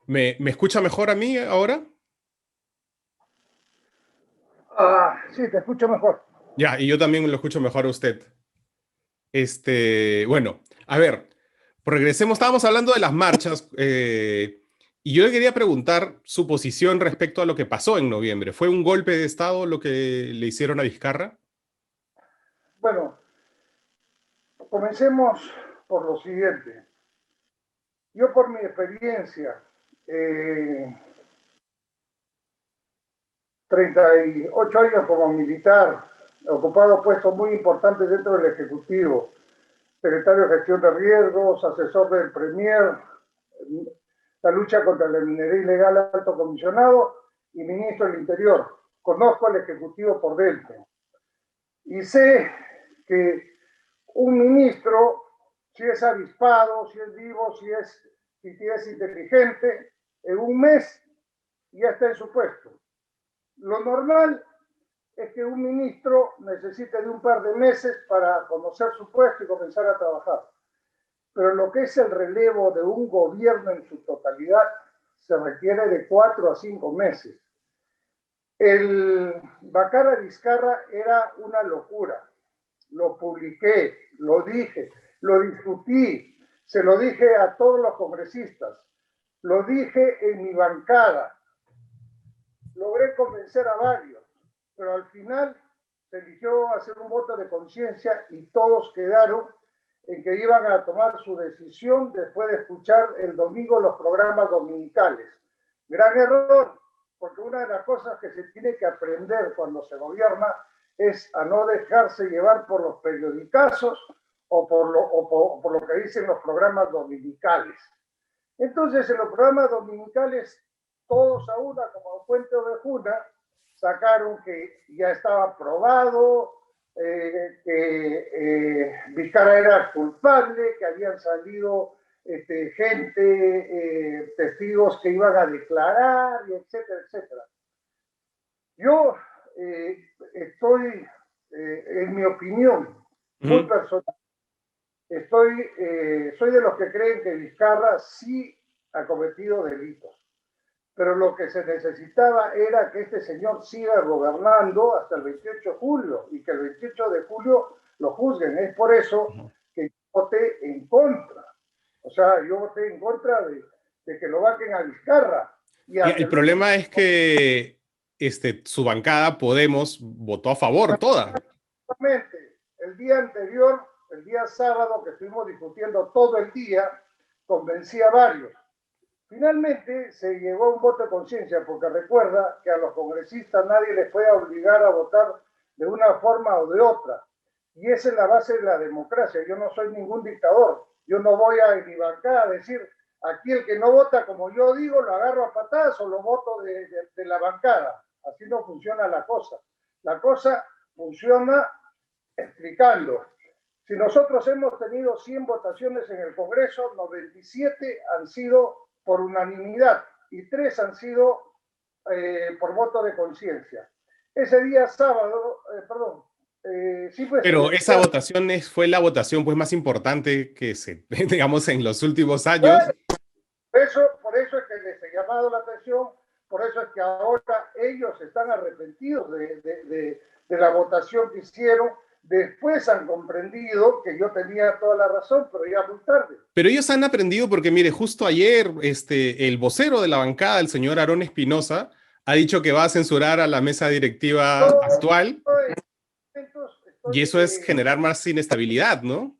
¿Me escucha mejor a mí ahora? Sí, te escucho mejor. Ya, y yo también lo escucho mejor a usted. Bueno, a ver, regresemos, estábamos hablando de las marchas, y yo le quería preguntar su posición respecto a lo que pasó en noviembre. ¿Fue un golpe de Estado lo que le hicieron a Vizcarra? Bueno, comencemos por lo siguiente. Yo por mi experiencia, eh, 38 años como militar, ocupado puestos muy importantes dentro del Ejecutivo, secretario de Gestión de Riesgos, asesor del Premier, la lucha contra la minería ilegal, alto comisionado y ministro del Interior. Conozco al Ejecutivo por dentro y sé que un ministro, si es avispado, si es vivo, si es inteligente, en un mes ya está en su puesto. Lo normal es que un ministro necesite de un par de meses para conocer su puesto y comenzar a trabajar. Pero lo que es el relevo de un gobierno en su totalidad se requiere de 4 a 5 meses. El Bacara Vizcarra era una locura. Lo publiqué, lo dije, lo discutí, se lo dije a todos los congresistas, lo dije en mi bancada, logré convencer a varios, pero al final se eligió hacer un voto de conciencia y todos quedaron en que iban a tomar su decisión después de escuchar el domingo los programas dominicales. Gran error, porque una de las cosas que se tiene que aprender cuando se gobierna es a no dejarse llevar por los periodicazos o por lo que dicen los programas dominicales. Entonces, en los programas dominicales, todos a una, como Puente Ovejuna, sacaron que ya estaba probado, que Vizcarra era culpable, que habían salido gente, testigos que iban a declarar, y etcétera, etcétera. Yo estoy, en mi opinión, Uh muy -huh. personal, soy de los que creen que Vizcarra sí ha cometido delitos, pero lo que se necesitaba era que este señor siga gobernando hasta el 28 de julio y que el 28 de julio lo juzguen. Es por eso que yo voté en contra. O sea, yo voté en contra de que lo vaquen a Vizcarra. Y Y hasta el el 28 problema es que su bancada, Podemos, votó a favor toda. el día anterior, el día sábado, que estuvimos discutiendo todo el día, convencí a varios. Finalmente se llegó a un voto de conciencia, porque recuerda que a los congresistas nadie les puede obligar a votar de una forma o de otra. Y esa es la base de la democracia. Yo no soy ningún dictador. Yo no voy a mi bancada a decir, aquí el que no vota como yo digo, lo agarro a patadas o lo voto de la bancada. Así no funciona la cosa. La cosa funciona explicando. Si nosotros hemos tenido 100 votaciones en el Congreso, 97 han sido por unanimidad y 3 han sido por voto de conciencia. Ese día sábado, sí, pues Pero el esa día. votación fue la votación pues, más importante que se, digamos, en los últimos años. Por eso es que les he llamado la atención, por eso es que ahora ellos están arrepentidos de la votación que hicieron. Después han comprendido que yo tenía toda la razón, pero ya muy tarde. Pero ellos han aprendido porque, mire, justo ayer el vocero de la bancada, el señor Aarón Espinosa, ha dicho que va a censurar a la mesa directiva Yo actual y estoy eso es generar más inestabilidad, ¿no?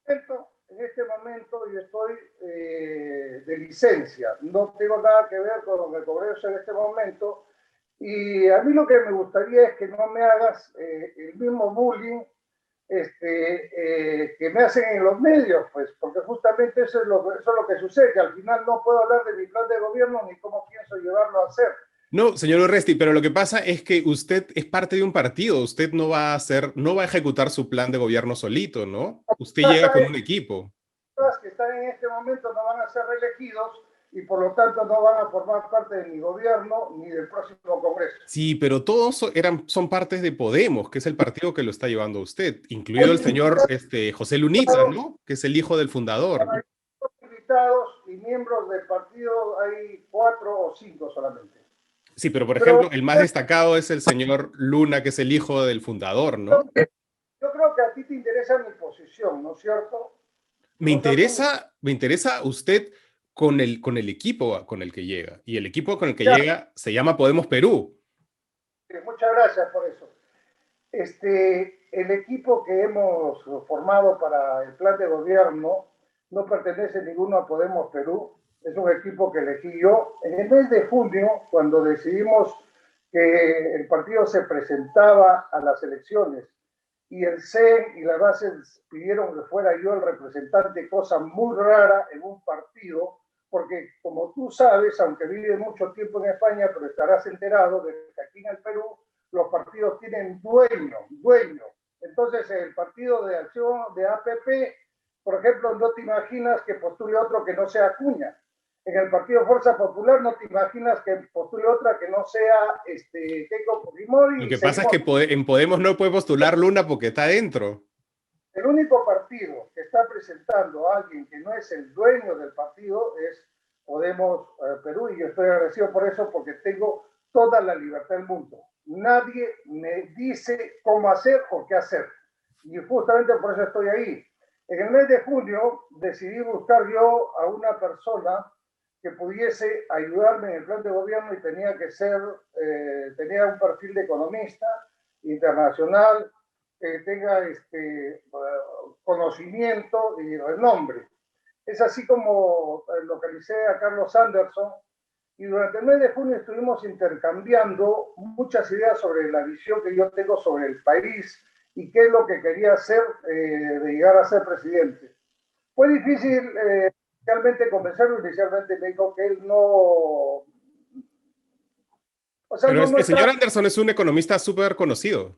en este momento yo estoy de licencia, no tengo nada que ver con lo que Congreso en este momento, y a mí lo que me gustaría es que no me hagas el mismo bullying que me hacen en los medios, pues, porque justamente eso es lo que sucede, que al final no puedo hablar de mi plan de gobierno ni cómo pienso llevarlo a hacer. No, señor Urresti, pero lo que pasa es que usted es parte de un partido, usted no va a hacer, no va a ejecutar su plan de gobierno solito, ¿no? Usted llega con un equipo. Que están en este momento no van a ser reelegidos y por lo tanto no van a formar parte de mi gobierno ni del próximo Congreso. Sí, pero todos son partes de Podemos, que es el partido que lo está llevando a usted, incluido el señor José Lunita, ¿no? Que es el hijo del fundador. invitados y miembros del partido hay 4 o 5 solamente. Sí, pero por Pero ejemplo, el más destacado es el señor Luna, que es el hijo del fundador, ¿no? yo creo que a ti te interesa mi posición, ¿no es cierto? O sea, Me interesa usted con el equipo con el que llega. Y el equipo con el que ya, llega se llama Podemos Perú. muchas gracias por eso. El equipo que hemos formado para el plan de gobierno no pertenece ninguno a Podemos Perú, es un equipo que elegí yo. En el mes de junio, cuando decidimos que el partido se presentaba a las elecciones y el CEN y la base pidieron que fuera yo el representante, cosa muy rara en un partido, porque como tú sabes, aunque vives mucho tiempo en España, pero estarás enterado de que aquí en el Perú los partidos tienen dueño. Entonces, el partido de acción de APP, por ejemplo, no te imaginas que postule otro que no sea Acuña. En el partido Fuerza Popular no te imaginas que postule otra que no sea Keiko Fujimori Lo y que pasa es seguimos. que en Podemos no puede postular Luna porque está adentro. El único partido que está presentando a alguien que no es el dueño del partido es Podemos Perú, y yo estoy agradecido por eso porque tengo toda la libertad del mundo. Nadie me dice cómo hacer o qué hacer. Y justamente por eso estoy ahí. En el mes de junio decidí buscar yo a una persona que pudiese ayudarme en el plan de gobierno y tenía un perfil de economista internacional, que tenga conocimiento y renombre. Es así como localicé a Carlos Anderson y durante el mes de junio estuvimos intercambiando muchas ideas sobre la visión que yo tengo sobre el país y qué es lo que quería hacer de llegar a ser presidente. Fue difícil inicialmente convencerlo, inicialmente me dijo que él no, o sea, Pero no el señor está. Anderson es un economista súper conocido.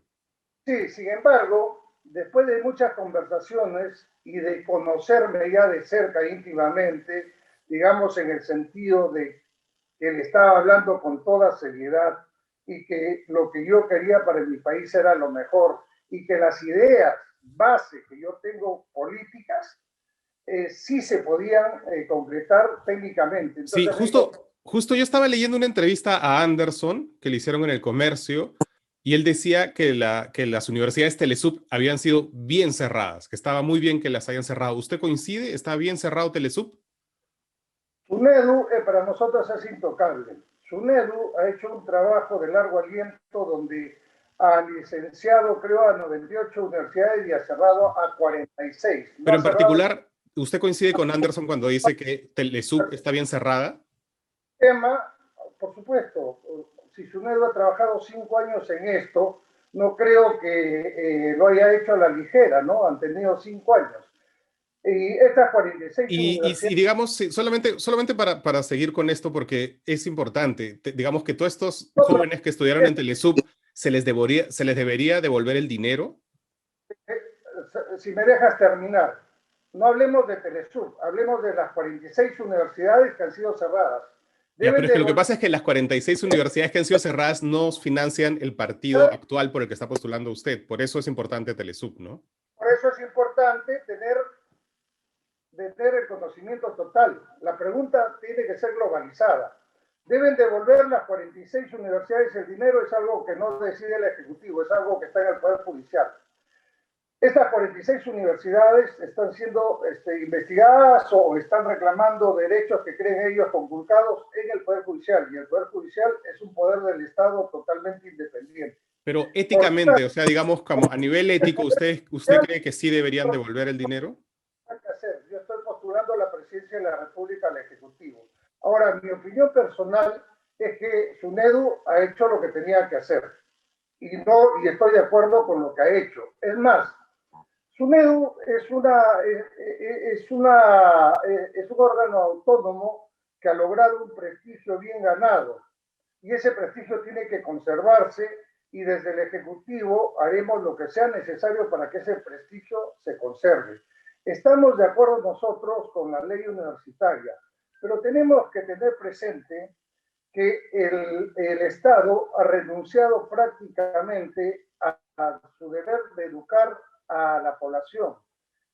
Sí, sin embargo, después de muchas conversaciones y de conocerme ya de cerca íntimamente, digamos en el sentido de que él estaba hablando con toda seriedad y que lo que yo quería para mi país era lo mejor y que las ideas base que yo tengo políticas sí se podían concretar técnicamente. Sí, Entonces me dijo, justo yo estaba leyendo una entrevista a Anderson que le hicieron en El Comercio y él decía que las universidades Telesub habían sido bien cerradas, que estaba muy bien que las hayan cerrado. ¿Usted coincide? ¿Está bien cerrado Telesub? SUNEDU para nosotros es intocable. SUNEDU ha hecho un trabajo de largo aliento donde ha licenciado, creo, a 98 universidades y ha cerrado a 46. No Pero ha en cerrado particular, ¿usted coincide con Anderson cuando dice que Telesub está bien cerrada? el tema, por supuesto. Si SUNEDU ha trabajado 5 años en esto, no creo que lo haya hecho a la ligera, ¿no? Han tenido 5 años. Y estas 46 Y universidades. digamos, sí, solamente para seguir con esto, porque es importante, digamos que todos estos jóvenes que estudiaron en Telesub, se les debería devolver el dinero. Si me dejas terminar, no hablemos de Telesur, hablemos de las 46 universidades que han sido cerradas. Ya, pero Deben es que lo que devolver, pasa es que las 46 universidades que han sido cerradas no financian el partido actual por el que está postulando usted. Por eso es importante Telesub, ¿no? por eso es importante tener el conocimiento total. La pregunta tiene que ser globalizada. Deben devolver las 46 universidades el dinero, es algo que no decide el Ejecutivo, es algo que está en el Poder Judicial. Estas 46 universidades están siendo investigadas o están reclamando derechos que creen ellos conculcados en el Poder Judicial, y el Poder Judicial es un poder del Estado totalmente independiente. Pero Por éticamente, o sea, digamos, como a nivel ético, ¿usted cree que sí deberían tanto, devolver el dinero? yo estoy postulando a la presidencia de la República al Ejecutivo. Ahora, mi opinión personal es que SUNEDU ha hecho lo que tenía que hacer y estoy de acuerdo con lo que ha hecho. Es más, SUNEDU es un órgano autónomo que ha logrado un prestigio bien ganado y ese prestigio tiene que conservarse y desde el Ejecutivo haremos lo que sea necesario para que ese prestigio se conserve. Estamos de acuerdo nosotros con la ley universitaria, pero tenemos que tener presente que el Estado ha renunciado prácticamente a su deber de educar a la población.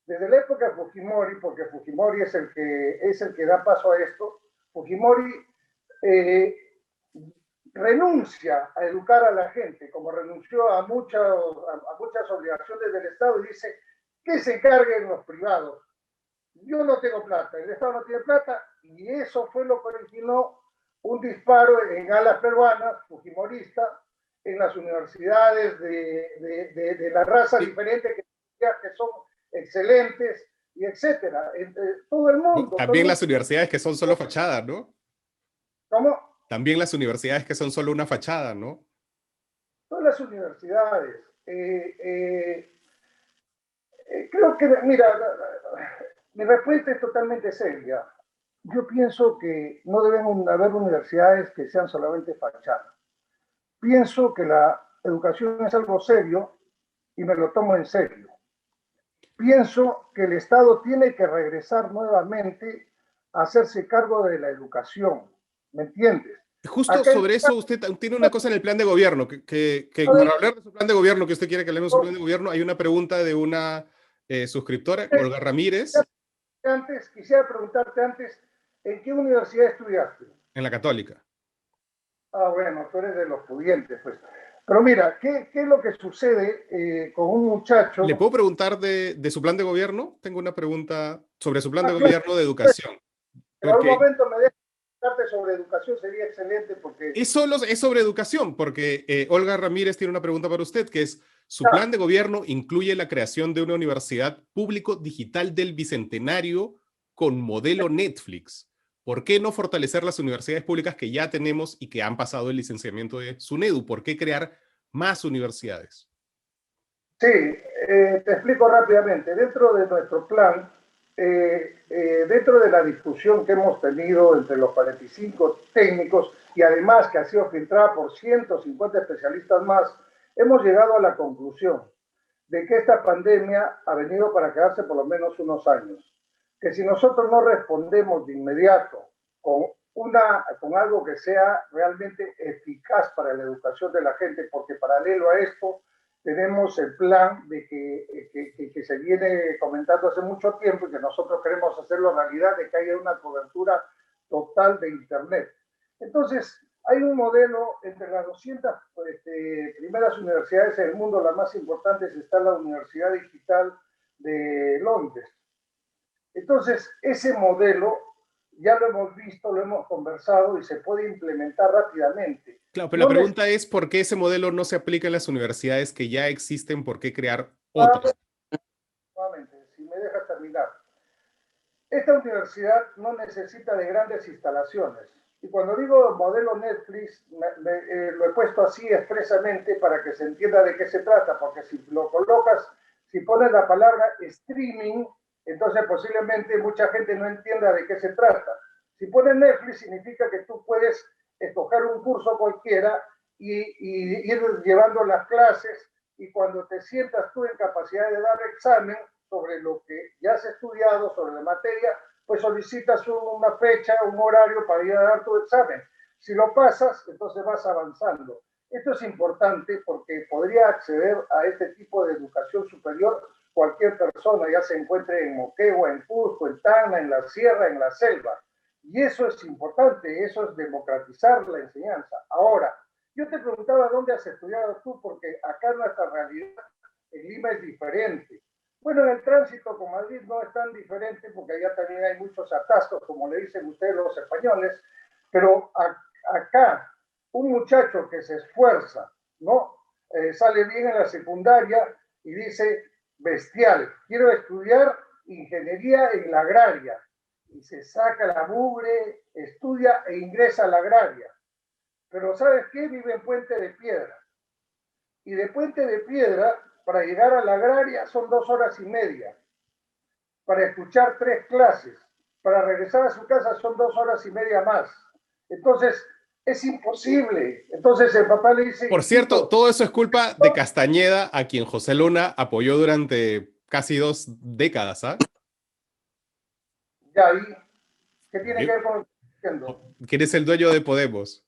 Desde la época de Fujimori, porque Fujimori es el que da paso a esto, Fujimori eh, renuncia a educar a la gente, como renunció a muchas obligaciones del Estado, y dice que se encarguen los privados. Yo no tengo plata, el Estado no tiene plata, y eso fue lo que originó un disparo en alas peruanas, fujimoristas, en las universidades de la raza diferente que son excelentes, y etcétera. Todo el mundo. Todo el También mundo. las universidades que son solo fachadas, ¿no? ¿Cómo? También las universidades que son solo una fachada, ¿no? Todas las universidades. Creo que, mira, mi respuesta es totalmente seria. Yo pienso que no deben haber universidades que sean solamente fachadas. Pienso que la educación es algo serio y me lo tomo en serio. Pienso que el Estado tiene que regresar nuevamente a hacerse cargo de la educación. ¿Me entiendes? Justo Acá sobre eso, usted tiene una cosa en el plan de gobierno, que para hablar de su plan de gobierno, que usted quiere que hablemos de su plan de gobierno, hay una pregunta de una suscriptora, Olga Ramírez, quisiera preguntarte antes, ¿en qué universidad estudiaste? en la Católica. Ah, bueno, tú eres de los pudientes, pues. Pero mira, ¿qué es lo que sucede con un muchacho? ¿Le puedo preguntar de su plan de gobierno? Tengo una pregunta sobre su plan de Claro, gobierno de educación. en algún Porque momento me dejas preguntarte sobre educación, sería excelente porque es sobre educación, porque Olga Ramírez tiene una pregunta para usted, que es, su ya, plan de gobierno incluye la creación de una universidad público digital del Bicentenario con modelo Netflix. ¿Por qué no fortalecer las universidades públicas que ya tenemos y que han pasado el licenciamiento de SUNEDU? ¿Por qué crear más universidades? sí, te explico rápidamente. Dentro de nuestro plan, dentro de la discusión que hemos tenido entre los 45 técnicos y además que ha sido filtrada por 150 especialistas más, hemos llegado a la conclusión de que esta pandemia ha venido para quedarse por lo menos unos años. Que si nosotros no respondemos de inmediato con algo que sea realmente eficaz para la educación de la gente, porque paralelo a esto tenemos el plan de que se viene comentando hace mucho tiempo y que nosotros queremos hacerlo realidad, de que haya una cobertura total de Internet. Entonces, hay un modelo entre las 200 primeras universidades en el mundo, las más importantes está la Universidad Digital de Londres. Entonces, ese modelo ya lo hemos visto, lo hemos conversado y se puede implementar rápidamente. Claro, pero la No pregunta es, ¿por qué ese modelo no se aplica en las universidades que ya existen? ¿Por qué crear otra? necesariamente, si me dejas terminar, esta universidad no necesita de grandes instalaciones. Y cuando digo modelo Netflix, lo he puesto así expresamente para que se entienda de qué se trata, porque si lo colocas, si pones la palabra streaming, entonces posiblemente mucha gente no entienda de qué se trata. Si pones Netflix, significa que tú puedes escoger un curso cualquiera y ir llevando las clases, y cuando te sientas tú en capacidad de dar examen sobre lo que ya has estudiado, sobre la materia, pues solicitas una fecha, un horario para ir a dar tu examen. Si lo pasas, entonces vas avanzando. Esto es importante porque podría acceder a este tipo de educación superior cualquier persona, ya se encuentre en Moquegua, en Cusco, en Tacna, en la sierra, en la selva. Y eso es importante, eso es democratizar la enseñanza. Ahora, yo te preguntaba dónde has estudiado tú, porque acá nuestra realidad en Lima es diferente. Bueno, en el tránsito con Madrid no es tan diferente porque allá también hay muchos atascos, como le dicen ustedes los españoles, pero acá un muchacho que se esfuerza, ¿no? Sale bien en la secundaria y dice, bestial, quiero estudiar ingeniería en la agraria. Y se saca la mugre, estudia e ingresa a la agraria. Pero ¿sabes qué? Vive en Puente de Piedra. Y de Puente de Piedra, para llegar a la agraria son 2 horas y media. Para escuchar 3 clases. Para regresar a su casa son 2 horas y media más. Entonces, es imposible. Entonces el papá le dice, Por cierto, hijito, todo eso es culpa de Castañeda, a quien José Luna apoyó durante casi 2 décadas, ¿ah? ya ahí, ¿qué tiene que ver con lo que estoy diciendo? ¿Quién es el dueño de Podemos?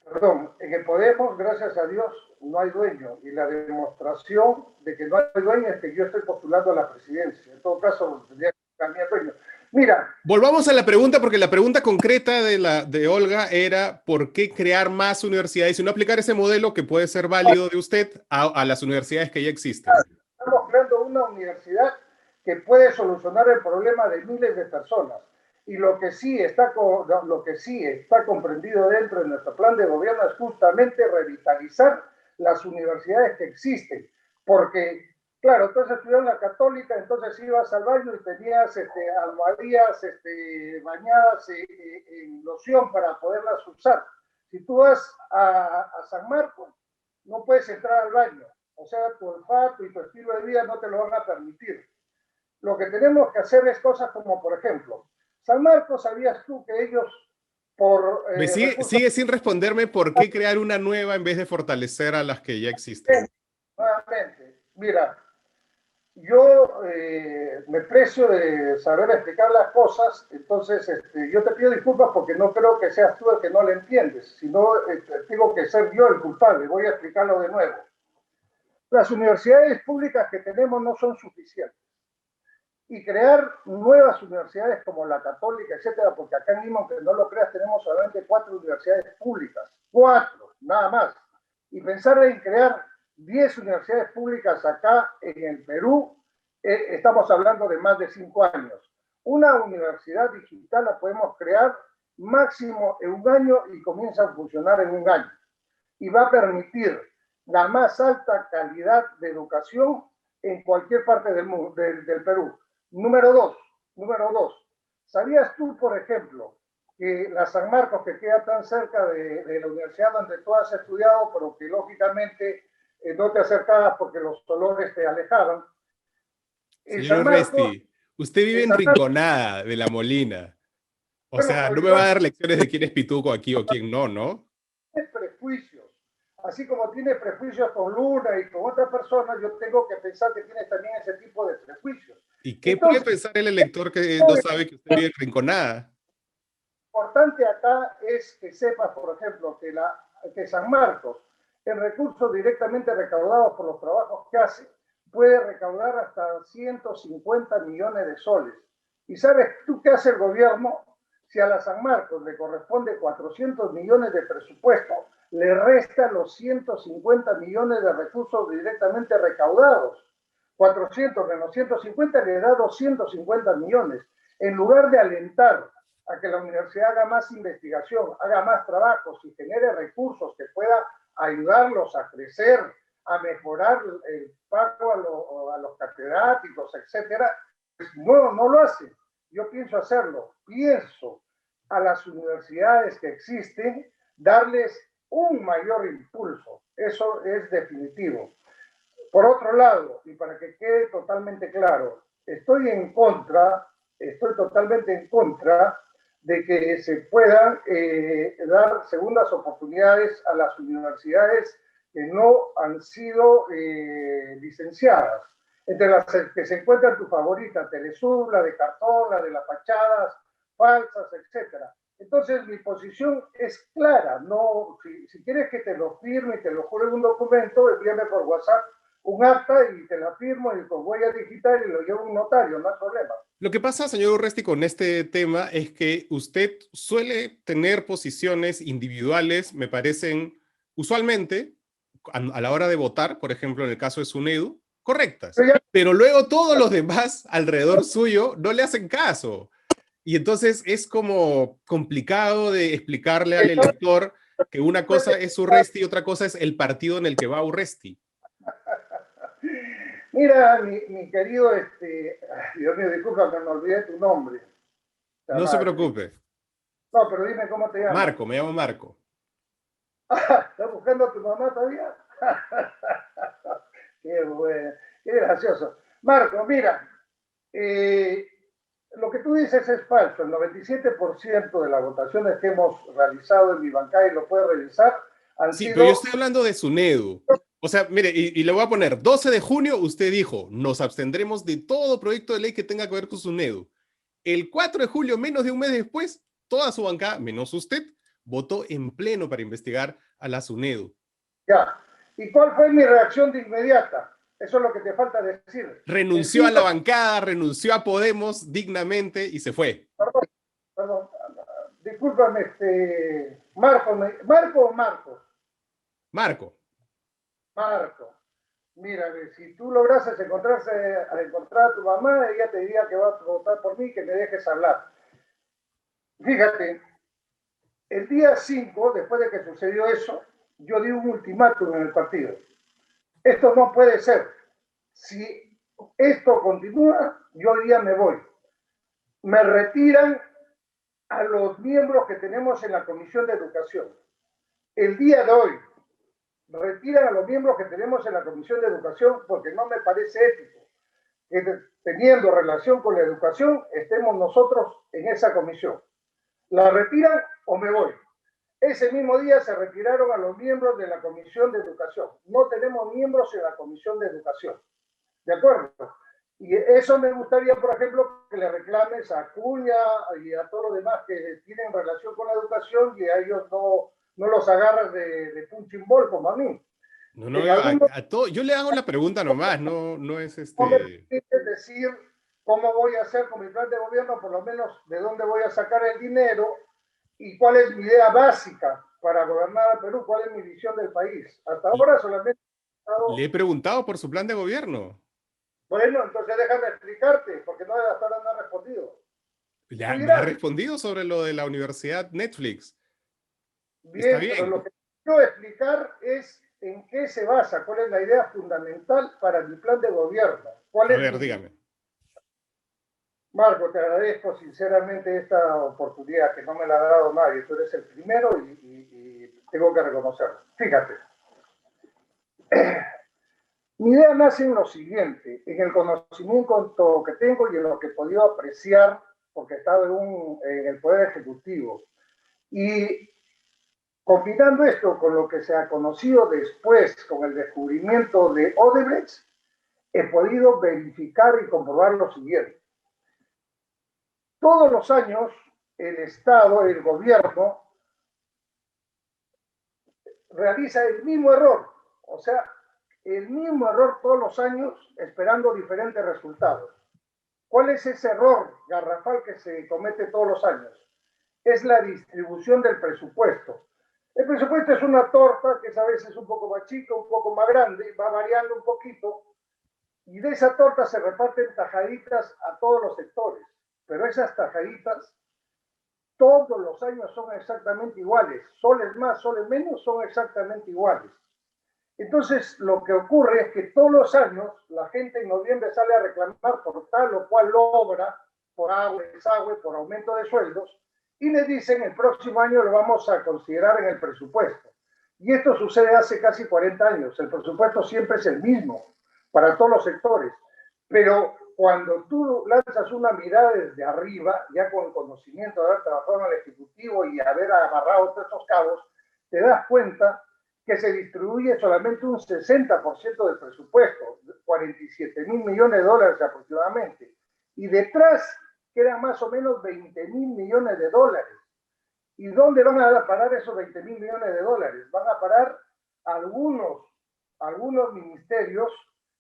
Perdón, en el Podemos, gracias a Dios, no hay dueño. Y la demostración de que no hay dueño es que yo estoy postulando a la presidencia. En todo caso, tendría que cambiar dueño. Mira. Volvamos a la pregunta, porque la pregunta concreta de Olga era ¿por qué crear más universidades y no aplicar ese modelo que puede ser válido de usted a las universidades que ya existen? Estamos creando una universidad que puede solucionar el problema de miles de personas. Y lo que sí está comprendido dentro de nuestro plan de gobierno es justamente revitalizar las universidades que existen. Porque, claro, entonces estudió en la Católica, entonces ibas al baño y tenías almohadillas bañadas en loción para poderlas usar. Si tú vas a San Marcos, no puedes entrar al baño. O sea, tu olfato y tu estilo de vida no te lo van a permitir. Lo que tenemos que hacer es cosas como, por ejemplo, San Marcos, ¿sabías tú que ellos por sigue sin responderme por qué crear una nueva en vez de fortalecer a las que ya existen? Nuevamente, mira, yo me precio de saber explicar las cosas, entonces yo te pido disculpas porque no creo que seas tú el que no le entiendes, sino tengo que ser yo el culpable. Voy a explicarlo de nuevo. Las universidades públicas que tenemos no son suficientes. Y crear nuevas universidades como la Católica, etcétera, porque acá en Lima, aunque no lo creas, tenemos solamente 4 universidades públicas, 4, nada más. Y pensar en crear 10 universidades públicas acá en el Perú, estamos hablando de más de 5 años. Una universidad digital la podemos crear máximo en un año y comienza a funcionar en un año. Y va a permitir la más alta calidad de educación en cualquier parte del Perú. Número dos, ¿sabías tú, por ejemplo, que la San Marcos, que queda tan cerca de la universidad donde tú has estudiado, pero que lógicamente no te acercabas porque los olores te alejaban? Señor Urresti, usted vive en Rinconada de La Molina. O sea, no me va a dar lecciones de quién es pituco aquí o quién no, ¿no? Tiene prejuicios. Así como tiene prejuicios con Luna y con otras personas, yo tengo que pensar que tienes también ese tipo de prejuicios. ¿Y qué puede pensar el elector que no sabe que usted vive en Rinconada? Lo importante acá es que sepas, por ejemplo, que San Marcos, en recursos directamente recaudados por los trabajos que hace, puede recaudar hasta 150 millones de soles. ¿Y sabes tú qué hace el gobierno? Si a la San Marcos le corresponde 400 millones de presupuesto, le resta los 150 millones de recursos directamente recaudados. 400 menos 150 le da 250 millones. En lugar de alentar a que la universidad haga más investigación, haga más trabajos y genere recursos que pueda ayudarlos a crecer, a mejorar el pago a los catedráticos, etcétera, pues no lo hace. Yo pienso hacerlo. Pienso a las universidades que existen darles un mayor impulso. Eso es definitivo. Por otro lado, y para que quede totalmente claro, estoy totalmente en contra de que se puedan dar segundas oportunidades a las universidades que no han sido licenciadas. Entre las que se encuentran tu favorita, Telesur, la de cartón, la de las fachadas falsas, etcétera. Entonces, mi posición es clara. No, si quieres que te lo firme y te lo jure en un documento, envíame por WhatsApp un acta y te la firmo y con huella digital y lo llevo a un notario, no hay problema. Lo que pasa, señor Urresti, con este tema es que usted suele tener posiciones individuales, me parecen, usualmente, a la hora de votar, por ejemplo, en el caso de SUNEDU, correctas. Pero luego todos los demás alrededor suyo no le hacen caso. Y entonces es como complicado de explicarle al elector que una cosa es Urresti y otra cosa es el partido en el que va Urresti. Mira, mi querido, Dios mío, disculpa que me olvidé tu nombre. No se preocupe. No, pero dime cómo te llamas. Marco, me llamo Marco. ¿Estás buscando a tu mamá todavía? Qué bueno, qué gracioso. Marco, mira, lo que tú dices es falso. El 97% de las votaciones que hemos realizado en mi bancada, y lo puedes revisar, han sido... pero yo estoy hablando de SUNEDU. O sea, mire, y le voy a poner, 12 de junio, usted dijo, nos abstendremos de todo proyecto de ley que tenga que ver con SUNEDU. El 4 de julio, menos de un mes después, toda su bancada, menos usted, votó en pleno para investigar a la SUNEDU. Ya, ¿Y cuál fue mi reacción de inmediata? Eso es lo que te falta decir. Renunció a la bancada, renunció a Podemos dignamente y se fue. Perdón, perdón. Discúlpame, Marco, ¿Marco o Marcos? Marco. Marco. Mira, si tú lograses encontrar a tu mamá, ella te diría que va a votar por mí, que me dejes hablar. Fíjate, el día 5, después de que sucedió eso, yo di un ultimátum en el partido. Esto no puede ser. Si esto continúa, yo hoy día me voy. Me retiran a los miembros que tenemos en la Comisión de Educación. El día de hoy, retiran a los miembros que tenemos en la Comisión de Educación porque no me parece ético que teniendo relación con la educación estemos nosotros en esa comisión. ¿La retiran o me voy? Ese mismo día se retiraron a los miembros de la Comisión de Educación. No tenemos miembros en la Comisión de Educación. ¿De acuerdo? Y eso me gustaría, por ejemplo, que le reclames a Acuña y a todos los demás que tienen relación con la educación y a ellos no los agarras de punching ball como a mí. No, no, yo le hago la pregunta nomás, no es No me permite decir cómo voy a hacer con mi plan de gobierno, por lo menos de dónde voy a sacar el dinero y cuál es mi idea básica para gobernar al Perú, cuál es mi visión del país. Hasta ahora solamente le he preguntado por su plan de gobierno. Bueno, entonces déjame explicarte, porque hasta ahora no ha respondido. Me ha respondido sobre lo de la universidad Netflix. Bien, está bien, pero lo que quiero explicar es en qué se basa, cuál es la idea fundamental para mi plan de gobierno. A ver, dígame. Marco, te agradezco sinceramente esta oportunidad que no me la ha dado nadie. Tú eres el primero y tengo que reconocerlo. Fíjate. Mi idea nace en lo siguiente, en el conocimiento que tengo y en lo que he podido apreciar, porque he estado en el Poder Ejecutivo. Y combinando esto con lo que se ha conocido después, con el descubrimiento de Odebrecht, he podido verificar y comprobar lo siguiente. Todos los años, el Estado, el gobierno, realiza el mismo error. O sea, el mismo error todos los años, esperando diferentes resultados. ¿Cuál es ese error garrafal que se comete todos los años? Es la distribución del presupuesto. El presupuesto es una torta que es a veces un poco más chica, un poco más grande, va variando un poquito, y de esa torta se reparten tajaditas a todos los sectores. Pero esas tajaditas todos los años son exactamente iguales. Soles más, soles menos, son exactamente iguales. Entonces, lo que ocurre es que todos los años la gente en noviembre sale a reclamar por tal o cual obra, por agua, desagüe, por aumento de sueldos, y le dicen el próximo año lo vamos a considerar en el presupuesto. Y esto sucede hace casi 40 años. El presupuesto siempre es el mismo para todos los sectores. Pero cuando tú lanzas una mirada desde arriba, ya con el conocimiento de haber trabajado en el Ejecutivo y haber agarrado todos estos cabos, te das cuenta que se distribuye solamente un 60% del presupuesto, 47.000 millones de dólares aproximadamente. Y detrás quedan más o menos 20.000 millones de dólares. ¿Y dónde van a parar esos 20.000 millones de dólares? Van a parar algunos ministerios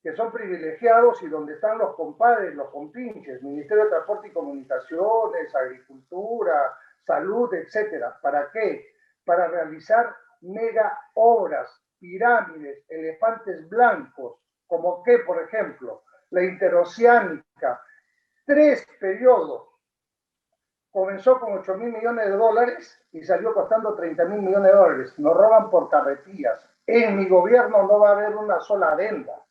que son privilegiados y donde están los compadres, los compinches, Ministerio de Transporte y Comunicaciones, Agricultura, Salud, etcétera. ¿Para qué? Para realizar mega obras, pirámides, elefantes blancos, como que, por ejemplo, la interoceánica, 3 periodos. Comenzó con 8.000 millones de dólares y salió costando 30.000 millones de dólares. Nos roban por carretillas. En mi gobierno no va a haber una sola adenda.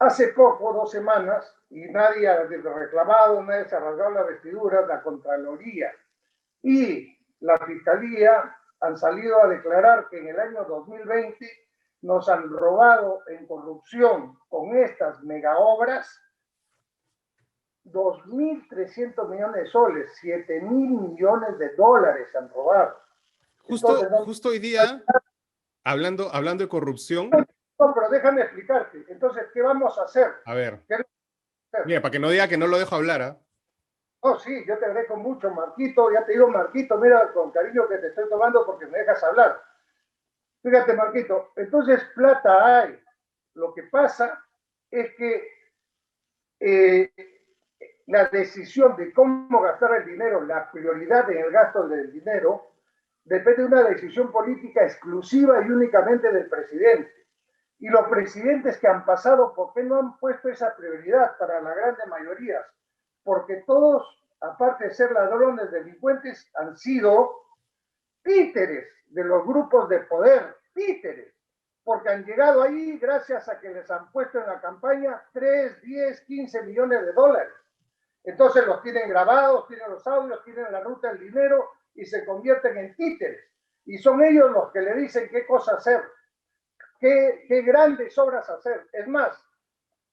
Hace poco, 2 semanas, y nadie ha reclamado, nadie se ha rasgado la vestidura, la Contraloría y la Fiscalía han salido a declarar que en el año 2020 nos han robado en corrupción con estas megaobras 2.300 millones de soles, 7.000 millones de dólares se han robado. Justo hoy día, hablando de corrupción. No, pero déjame explicarte. Entonces, ¿qué vamos a hacer? A ver. Mira, para que no diga que no lo dejo hablar, ¿ah? Oh, sí, yo te agradezco mucho, Marquito. Ya te digo, Marquito, mira, con cariño que te estoy tomando porque me dejas hablar. Fíjate, Marquito, entonces plata hay. Lo que pasa es que eh, la decisión de cómo gastar el dinero, la prioridad en el gasto del dinero, depende de una decisión política exclusiva y únicamente del presidente. Y los presidentes que han pasado, ¿por qué no han puesto esa prioridad para la grande mayoría? Porque todos, aparte de ser ladrones, delincuentes, han sido títeres de los grupos de poder, títeres, porque han llegado ahí gracias a que les han puesto en la campaña 3, 10, 15 millones de dólares. Entonces los tienen grabados, tienen los audios, tienen la ruta del dinero y se convierten en títeres. Y son ellos los que le dicen qué cosa hacer, qué grandes obras hacer. Es más,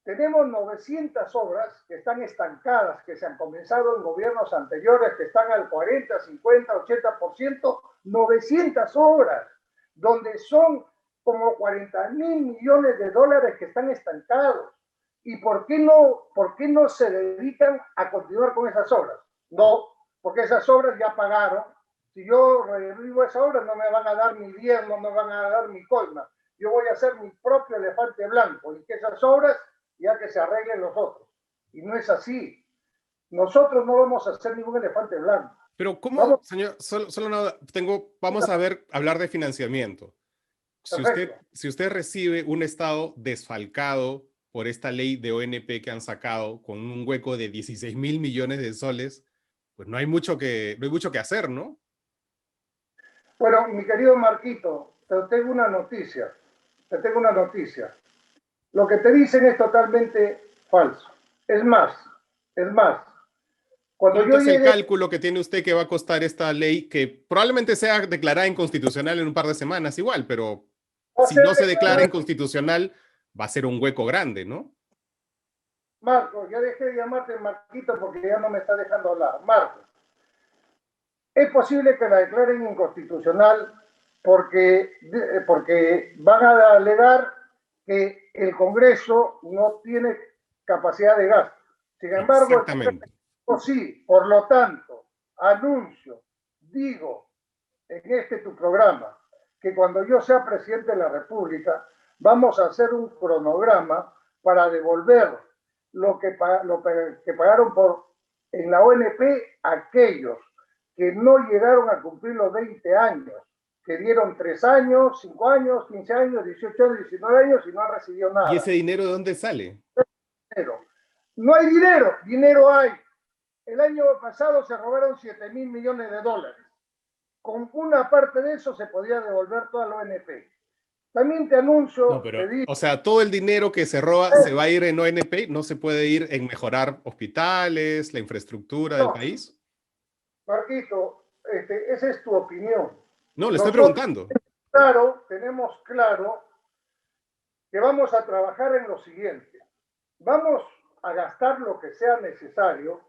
tenemos 900 obras que están estancadas, que se han comenzado en gobiernos anteriores, que están al 40, 50, 80%, 900 obras, donde son como 40.000 millones de dólares que están estancados. ¿Y por qué no se dedican a continuar con esas obras? No, porque esas obras ya pagaron. Si yo revivo esa obra, no me van a dar mi diezmo, no me van a dar mi coima. Yo voy a hacer mi propio elefante blanco y que esas obras ya que se arreglen los otros. Y no es así. Nosotros no vamos a hacer ningún elefante blanco. Pero ¿cómo, Vamos, señor? Solo vamos a ver, hablar de financiamiento. perfecto. Si usted recibe un Estado desfalcado por esta ley de ONP que han sacado con un hueco de 16.000 millones de soles, pues no hay mucho que hacer, ¿no? Bueno, mi querido Marquito, te tengo una noticia. Te tengo una noticia. Lo que te dicen es totalmente falso. Es más, es más. Cuando ¿Cuánto yo es el llegué, cálculo que tiene usted que va a costar esta ley que probablemente sea declarada inconstitucional en un par de semanas igual, pero va a si ser no se declara declarado, inconstitucional, va a ser un hueco grande, ¿no? Marco, ya dejé de llamarte Marquito porque ya no me está dejando hablar. Marco, es posible que la declaren inconstitucional porque van a alegar que el Congreso no tiene capacidad de gasto. Sin embargo, el Exactamente. Congreso sí. Por lo tanto, anuncio, digo en este tu programa, que cuando yo sea presidente de la República, vamos a hacer un cronograma para devolver lo que pagaron en la ONP aquellos que no llegaron a cumplir los 20 años, que dieron 3 años, 5 años, 15 años, 18 años, 19 años y no han recibido ¿Y nada. ese dinero de dónde sale? Dinero. No hay dinero, dinero hay. El año pasado se robaron 7.000 millones de dólares. Con una parte de eso se podía devolver toda la ONP. También te No, anuncio, te pero, digo, o sea, todo el dinero que se roba se va a ir en ONP, no se puede ir en mejorar hospitales, la infraestructura del no, país. Marquito, esa es tu opinión. No, le estoy Nosotros, preguntando. claro, tenemos claro que vamos a trabajar en lo siguiente. Vamos a gastar lo que sea necesario,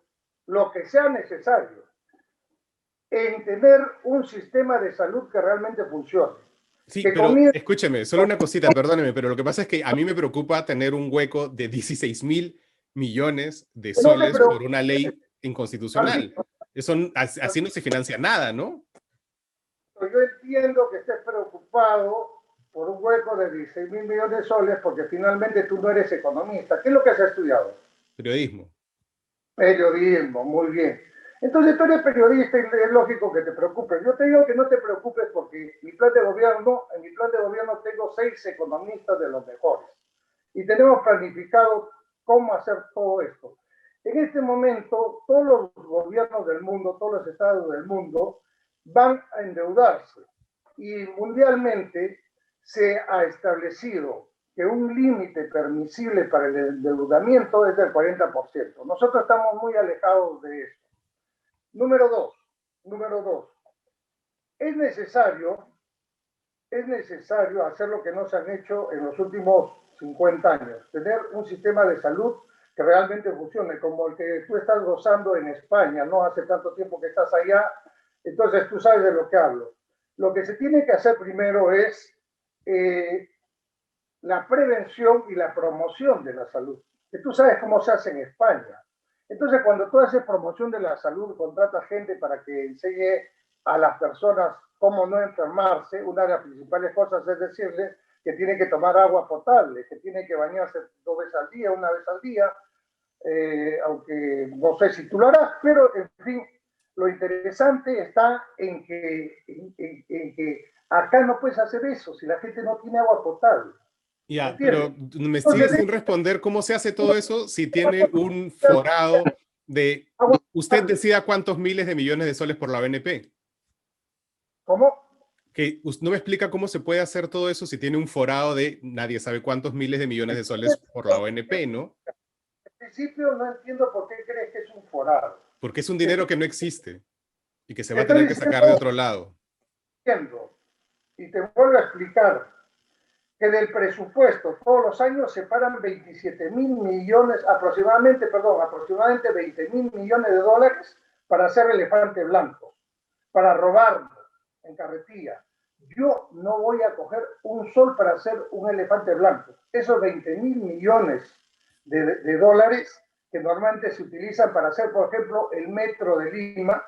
en tener un sistema de salud que realmente funcione. Sí, Que pero comience escúcheme, solo una cosita, perdóneme, pero lo que pasa es que a mí me preocupa tener un hueco de 16.000 millones de no te soles por una preocupes, ley inconstitucional. Marquito. Eso, así no se financia nada, ¿no? Yo entiendo que estés preocupado por un hueco de 16.000 millones de soles porque finalmente tú no eres economista. ¿Qué es lo que has estudiado? Periodismo. Periodismo, muy bien. Entonces tú eres periodista y es lógico que te preocupes. Yo te digo que no te preocupes porque en mi plan de gobierno tengo 6 economistas de los mejores. Y tenemos planificado cómo hacer todo esto. En este momento, todos los gobiernos del mundo, todos los estados del mundo van a endeudarse. Y mundialmente se ha establecido que un límite permisible para el endeudamiento es del 40%. Nosotros estamos muy alejados de eso. Número dos, número dos, es necesario, es necesario hacer lo que no se han hecho en los últimos 50 años, tener un sistema de salud que realmente funcione, como el que tú estás gozando en España, no hace tanto tiempo que estás allá, entonces tú sabes de lo que hablo. Lo que se tiene que hacer primero es la prevención y la promoción de la salud, que tú sabes cómo se hace en España. Entonces, cuando tú haces promoción de la salud, contratas gente para que enseñe a las personas cómo no enfermarse, una de las principales cosas es decirle que tiene que tomar agua potable, que tiene que bañarse 2 veces al día, 1 vez al día, aunque no sé si tú lo harás, pero en fin, lo interesante está en que acá no puedes hacer eso si la gente no tiene agua potable. ¿Me Ya, pero entiendes? me sigue Entonces, sin responder cómo se hace todo eso si tiene un forado de... agua Usted potable. decida cuántos miles de millones de soles por la BNP. ¿Cómo? Que no me explica cómo se puede hacer todo eso si tiene un forado de nadie sabe cuántos miles de millones de soles por la ONP, ¿no? En principio no entiendo por qué crees que es un forado. Porque es un Te dinero que no existe y que se va a estoy tener que sacar de diciendo, otro lado. y te vuelvo a explicar, que del presupuesto todos los años se paran 27.000 millones, aproximadamente 20.000 millones de dólares para hacer elefantes blancos, para robarnos en carretilla. Yo no voy a coger un sol para hacer un elefante blanco. Esos 20.000 millones de dólares que normalmente se utilizan para hacer, por ejemplo, el metro de Lima,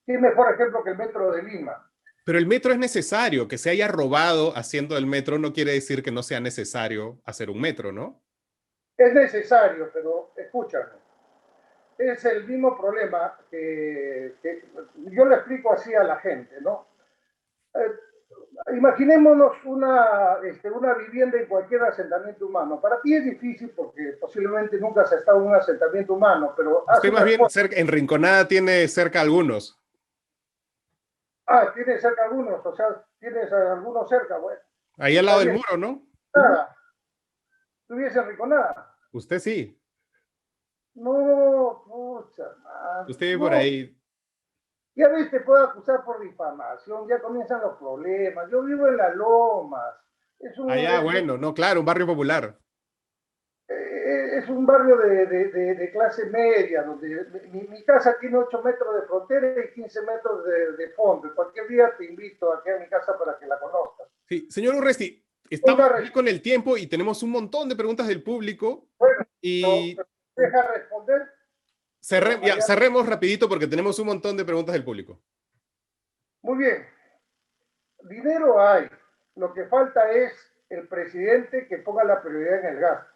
¿qué mejor ejemplo que el metro de Lima? Pero el metro es necesario. Que se haya robado haciendo el metro no quiere decir que no sea necesario hacer un metro, ¿no? Es necesario, pero escúchame, es el mismo problema que yo le explico así a la gente, ¿no? Imaginémonos una vivienda en cualquier asentamiento humano. Para ti es difícil porque posiblemente nunca has estado en un asentamiento humano, pero haz Usted más una bien cosa. cerca, en Rinconada tiene cerca algunos. Tienes cerca algunos, o sea, tienes algunos cerca, bueno, Ahí al está lado del bien. muro, ¿no? Nada, tuviese Riconada. Usted sí. No, pucha, man, Usted vive por no. ahí. Ya ves, te puedo acusar por difamación, ya comienzan los problemas. Yo vivo en Las Lomas, es un, Allá, es un, bueno, no, claro, un barrio popular. es un barrio de clase media, donde mi casa tiene 8 metros de frontera y 15 metros de fondo. Cualquier día te invito aquí a mi casa para que la conozcas. Sí, señor Urresti, estamos Una aquí con el tiempo y tenemos un montón de preguntas del público Bueno, y deja responder, pero ya, allá. cerremos rapidito porque tenemos un montón de preguntas del público. Muy bien, dinero hay. Lo que falta es el presidente que ponga la prioridad en el gasto.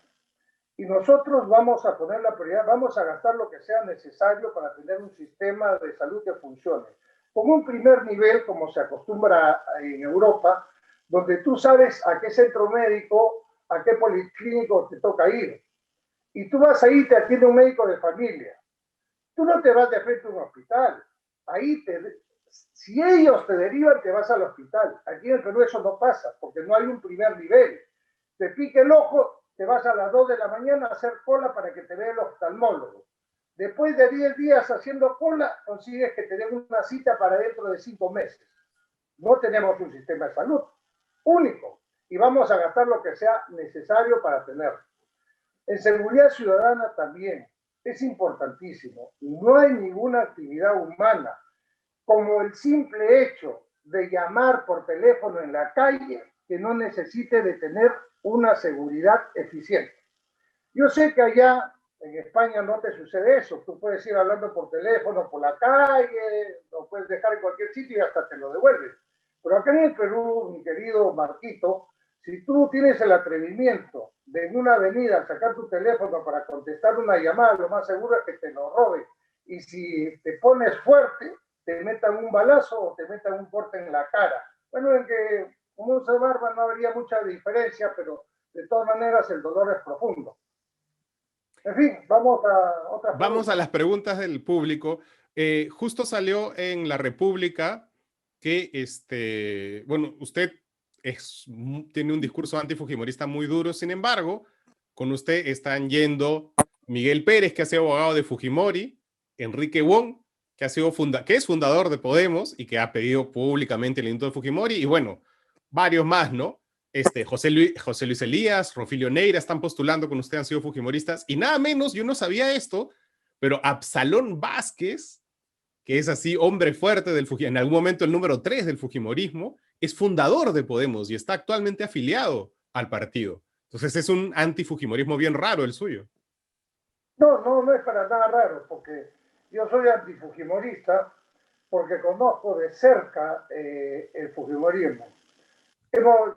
Y nosotros vamos a poner la prioridad, vamos a gastar lo que sea necesario para tener un sistema de salud que funcione. Con un primer nivel, como se acostumbra en Europa, donde tú sabes a qué centro médico, a qué policlínico te toca ir. Y tú vas ahí y te atiende un médico de familia. Tú no te vas de frente a un hospital. Ahí si ellos te derivan, te vas al hospital. Aquí en el Perú eso no pasa, porque no hay un primer nivel. Te pica el ojo, te vas a las 2 de la mañana a hacer cola para que te vea el oftalmólogo. Después de 10 días haciendo cola, consigues que te den una cita para dentro de 5 meses. No tenemos un sistema de salud único y vamos a gastar lo que sea necesario para tenerlo. En seguridad ciudadana también es importantísimo. No hay ninguna actividad humana como el simple hecho de llamar por teléfono en la calle que no necesite de tener una seguridad eficiente. Yo sé que allá en España no te sucede eso. Tú puedes ir hablando por teléfono por la calle, lo puedes dejar en cualquier sitio y hasta te lo devuelves. Pero acá en el Perú, mi querido Marquito, si tú tienes el atrevimiento de en una avenida sacar tu teléfono para contestar una llamada, lo más seguro es que te lo roben. Y si te pones fuerte, te metan un balazo o te metan un corte en la cara. Bueno, en que como usa barba no habría mucha diferencia, pero de todas maneras el dolor es profundo. En fin, vamos a otras Vamos a preguntas. las preguntas del público. Justo salió en La República que, bueno, usted tiene un discurso antifujimorista muy duro, sin embargo, con usted están yendo Miguel Pérez, que ha sido abogado de Fujimori, Enrique Wong, que es fundador de Podemos y que ha pedido públicamente el indulto de Fujimori, y bueno, varios más, ¿no? José Luis Elías, Ronfilio Neira están postulando con usted, han sido fujimoristas, y nada menos, yo no sabía esto, pero Absalón Vázquez, que es así hombre fuerte en algún momento el número 3 del fujimorismo, es fundador de Podemos y está actualmente afiliado al partido. Entonces es un antifujimorismo bien raro el suyo. No, no, no es para nada raro, porque yo soy antifujimorista, porque conozco de cerca el fujimorismo. Hemos,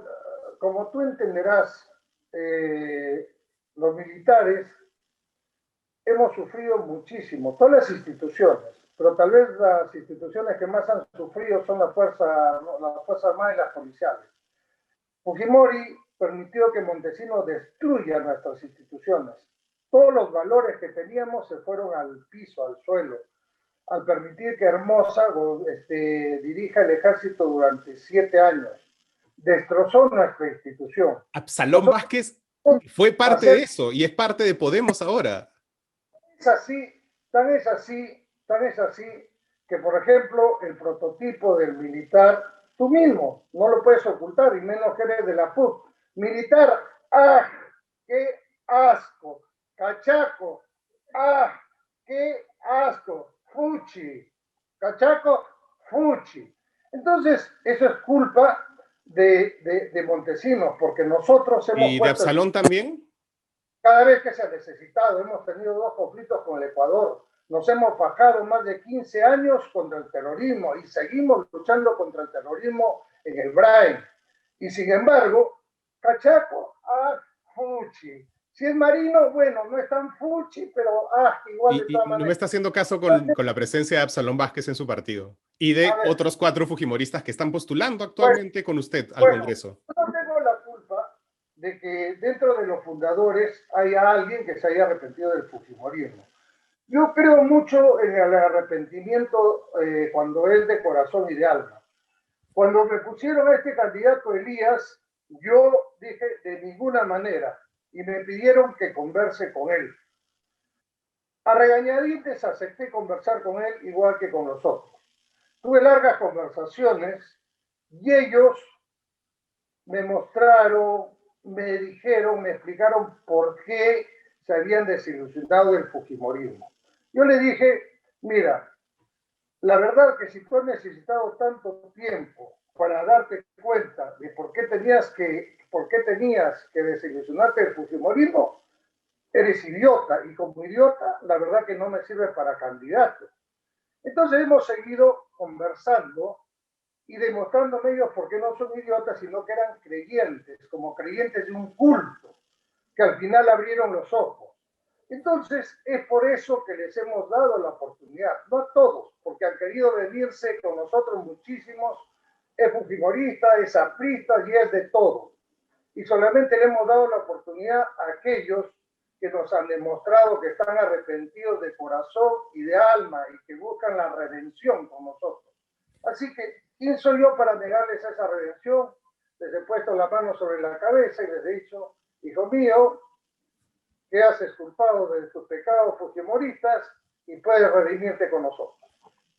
como tú entenderás, los militares hemos sufrido muchísimo, todas las instituciones, pero tal vez las instituciones que más han sufrido son la Fuerza Armada y las policiales. Fujimori permitió que Montesinos destruya nuestras instituciones. Todos los valores que teníamos se fueron al piso, al suelo, al permitir que Hermosa dirija el ejército durante 7 años. Destrozó nuestra institución. Absalón Nosotros Vázquez fue parte de eso y es parte de Podemos ahora. es así, tan es así, que por ejemplo el prototipo del militar, tú mismo no lo puedes ocultar, y menos que eres de la PUC. Militar, ¡ah! ¡Qué asco! Cachaco, ¡ah! ¡Qué asco! Fuchi, cachaco, fuchi. Entonces, eso es culpa de Montesinos, porque nosotros hemos ¿Y de puesto Absalón también? cada vez que se ha necesitado. Hemos tenido 2 conflictos con el Ecuador. Nos hemos fajado más de 15 años contra el terrorismo y seguimos luchando contra el terrorismo en el Brain. Y sin embargo, cachaco, fuchi. Si es marino, bueno, no es tan fuchi, pero igual de todas Y no me maneras. está haciendo caso con la presencia de Absalón Vázquez en su partido y A de ver, otros 4 fujimoristas que están postulando pues, actualmente con usted al bueno, Congreso. yo no tengo la culpa de que dentro de los fundadores haya alguien que se haya arrepentido del fujimorismo. Yo creo mucho en el arrepentimiento cuando es de corazón y de alma. Cuando me pusieron a este candidato Elías, yo dije de ninguna manera y me pidieron que converse con él. A regañadientes acepté conversar con él igual que con los otros. Tuve largas conversaciones y ellos me mostraron, me dijeron, me explicaron por qué se habían desilusionado del fujimorismo. Yo le dije, mira, la verdad que si tú has necesitado tanto tiempo para darte cuenta de por qué tenías que desilusionarte del fujimorismo, eres idiota. Y como idiota, la verdad que no me sirve para candidato. Entonces hemos seguido conversando y demostrándome ellos por qué no son idiotas, sino que eran creyentes, como creyentes de un culto, que al final abrieron los ojos. Entonces, es por eso que les hemos dado la oportunidad, no a todos, porque han querido venirse con nosotros muchísimos, es fujimorista, es aprista y es de todo. Y solamente le hemos dado la oportunidad a aquellos que nos han demostrado que están arrepentidos de corazón y de alma y que buscan la redención con nosotros. Así que, ¿quién soy yo para negarles esa redención? Les he puesto la mano sobre la cabeza y les he dicho, hijo mío, que has exculpado de tus pecados fujimoristas y puedes redimirte con nosotros.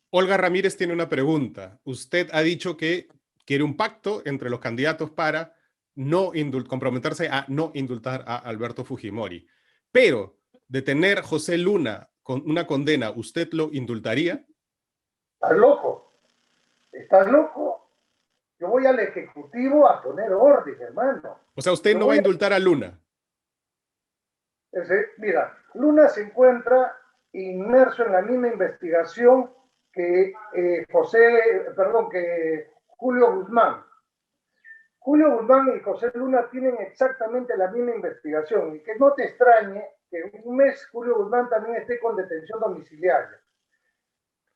Olga Ramírez tiene una pregunta. Usted ha dicho que quiere un pacto entre los candidatos para no comprometerse a no indultar a Alberto Fujimori. Pero de tener José Luna con una condena, ¿usted lo indultaría? ¿Estás loco? ¿Estás loco? Yo voy al Ejecutivo a poner orden, hermano. O sea, usted Yo no va a voy indultar a Luna. Mira, Luna se encuentra inmerso en la misma investigación que que Julio Guzmán. Julio Guzmán y José Luna tienen exactamente la misma investigación y que no te extrañe que en un mes Julio Guzmán también esté con detención domiciliaria.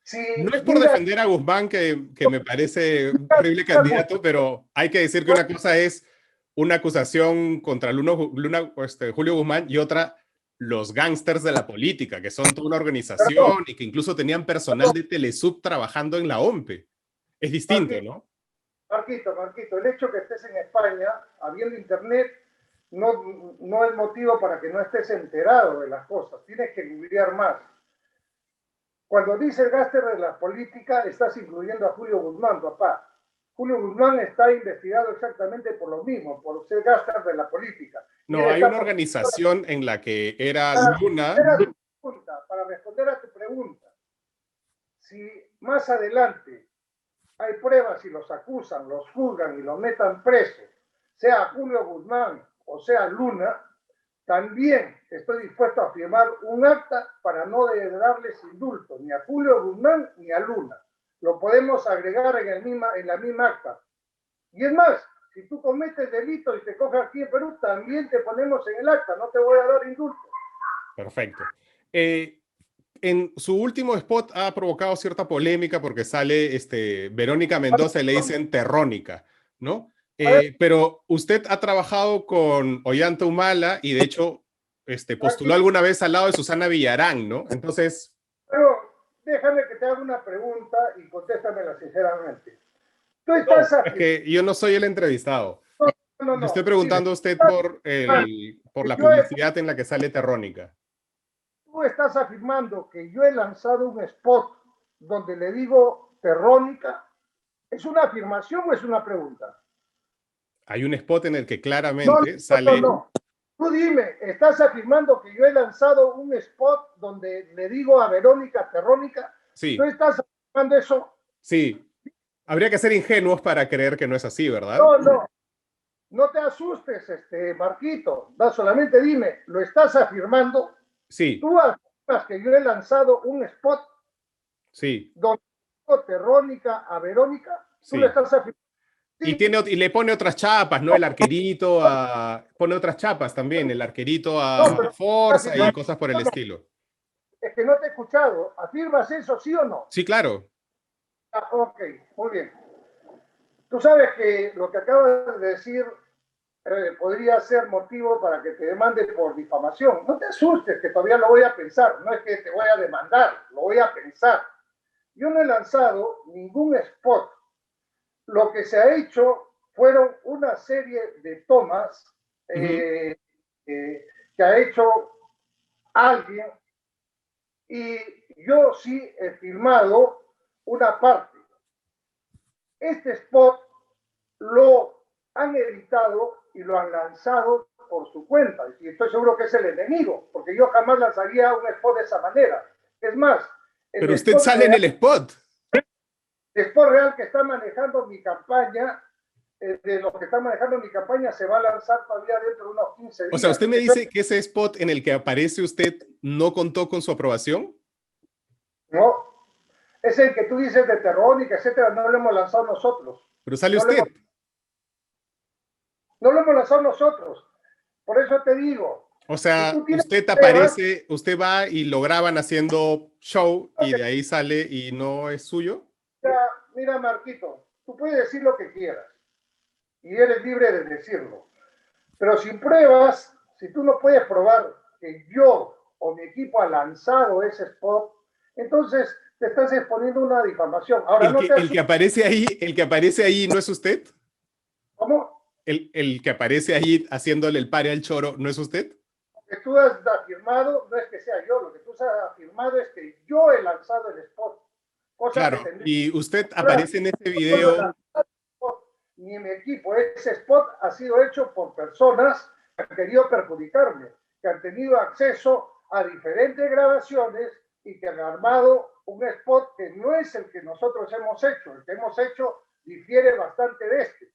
Si No es por mira, defender a Guzmán, que me parece un terrible candidato, pero hay que decir que una cosa es una acusación contra Julio Guzmán y otra los gángsters de la política, que son toda una organización y que incluso tenían personal de Telesub trabajando en la OMPE. Es distinto, ¿no? Marquito, el hecho que estés en España, habiendo internet, no es motivo para que no estés enterado de las cosas. Tienes que googlear más. Cuando dice el gángster de la política, estás incluyendo a Julio Guzmán, papá. Julio Guzmán está investigado exactamente por lo mismo, por ser gángster de la política. No, hay una organización en la que era Luna. Para responder a tu pregunta, si más adelante hay pruebas y los acusan, los juzgan y los metan presos, sea Julio Guzmán o sea Luna, también estoy dispuesto a firmar un acta para no darles indulto ni a Julio Guzmán ni a Luna. lo podemos agregar en la misma acta. Y es más, si tú cometes delito y te coges aquí en Perú, también te ponemos en el acta, no te voy a dar indulto. Perfecto. En su último spot ha provocado cierta polémica porque sale Verónica Mendoza y le dicen terrónica, ¿no? Pero usted ha trabajado con Ollanta Humala y de hecho postuló alguna vez al lado de Susana Villarán, ¿no? Entonces... Pero déjame que te haga una pregunta y contéstamela sinceramente. Tú No, estás es que yo no soy el entrevistado. Le estoy Dime, preguntando a usted por la yo he, publicidad en la que sale terrónica. tú estás afirmando que yo he lanzado un spot donde le digo terrónica. ¿Es una afirmación o es una pregunta? Hay un spot en el que No, claramente sale... no. Tú dime, ¿estás afirmando que yo he lanzado un spot donde le digo a Verónica terrónica? ¿Tú Sí, estás afirmando eso? sí. Habría que ser ingenuos para creer que no es así, ¿verdad? No. No te asustes, Marquito. Solamente dime, ¿lo estás afirmando? Sí, Tú afirmas que yo he lanzado un spot sí, donde digo terrónica a Verónica. Tú lo sí. estás afirmando. Y, Sí. y le pone otras chapas, ¿no? El arquerito a... Pone otras chapas también, el arquerito No, a pero Forza y cosas por el estilo. es que no te he escuchado. ¿Afirmas eso, sí o no? Sí, claro. Ah, ok, muy bien. Tú sabes que lo que acabas de decir podría ser motivo para que te demande por difamación. No te asustes, que todavía lo voy a pensar. No es que te voy a demandar, lo voy a pensar. Yo no he lanzado ningún spot. Lo que se ha hecho fueron una serie de tomas que ha hecho alguien y yo sí he filmado una parte. Este spot lo han editado y lo han lanzado por su cuenta. Y estoy seguro que es el enemigo, porque yo jamás lanzaría un spot de esa manera. Es más, Pero usted sale en el spot. el spot real que está manejando mi campaña, de los que están manejando mi campaña, se va a lanzar todavía dentro de unos 15 días. O sea, usted me dice que ese spot en el que aparece usted no contó con su aprobación. No, es el que tú dices de terrónica, etcétera, no lo hemos lanzado nosotros. Pero sale No usted. no lo hemos lanzado nosotros. Por eso te digo, O si sea, tú tienes usted pruebas, aparece, usted va y lo graban haciendo show y de ahí sale y no es suyo. mira, Marquito, tú puedes decir lo que quieras y eres libre de decirlo. Pero sin pruebas, si tú no puedes probar que yo o mi equipo ha lanzado ese spot, entonces te estás exponiendo a una difamación. Ahora no te El que aparece ahí, el que aparece ahí no es usted. ¿Cómo? El que aparece ahí haciéndole el pare al choro no es usted. Lo que tú has afirmado no es que sea yo, lo que tú has afirmado es que yo he lanzado el spot. Cosa que Claro, tendría y usted ahora, aparece en ese video. ni mi equipo. Ese spot ha sido hecho por personas que han querido perjudicarme, que han tenido acceso a diferentes grabaciones y que han armado un spot que no es el que nosotros hemos hecho. El que hemos hecho difiere bastante de este.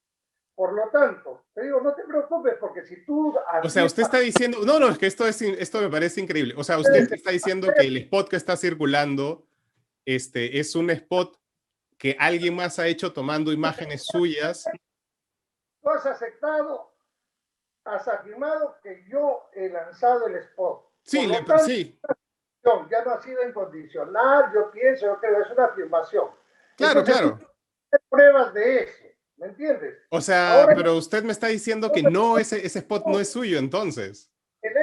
Por lo tanto, te digo, no te preocupes porque si tú... O sea, usted está diciendo, no, no, es que esto me parece increíble. O sea, usted está diciendo que el spot que está circulando, es un spot que alguien más ha hecho tomando imágenes suyas. Tú has aceptado, has afirmado que yo he lanzado el spot. Sí, Por lo tanto, sí, ya no ha sido incondicional, yo pienso, yo creo, es una afirmación. claro, Entonces tú claro. tienes pruebas de eso, ¿me entiendes? O sea, Ahora, pero usted me está diciendo que no, ese spot no es suyo, entonces. el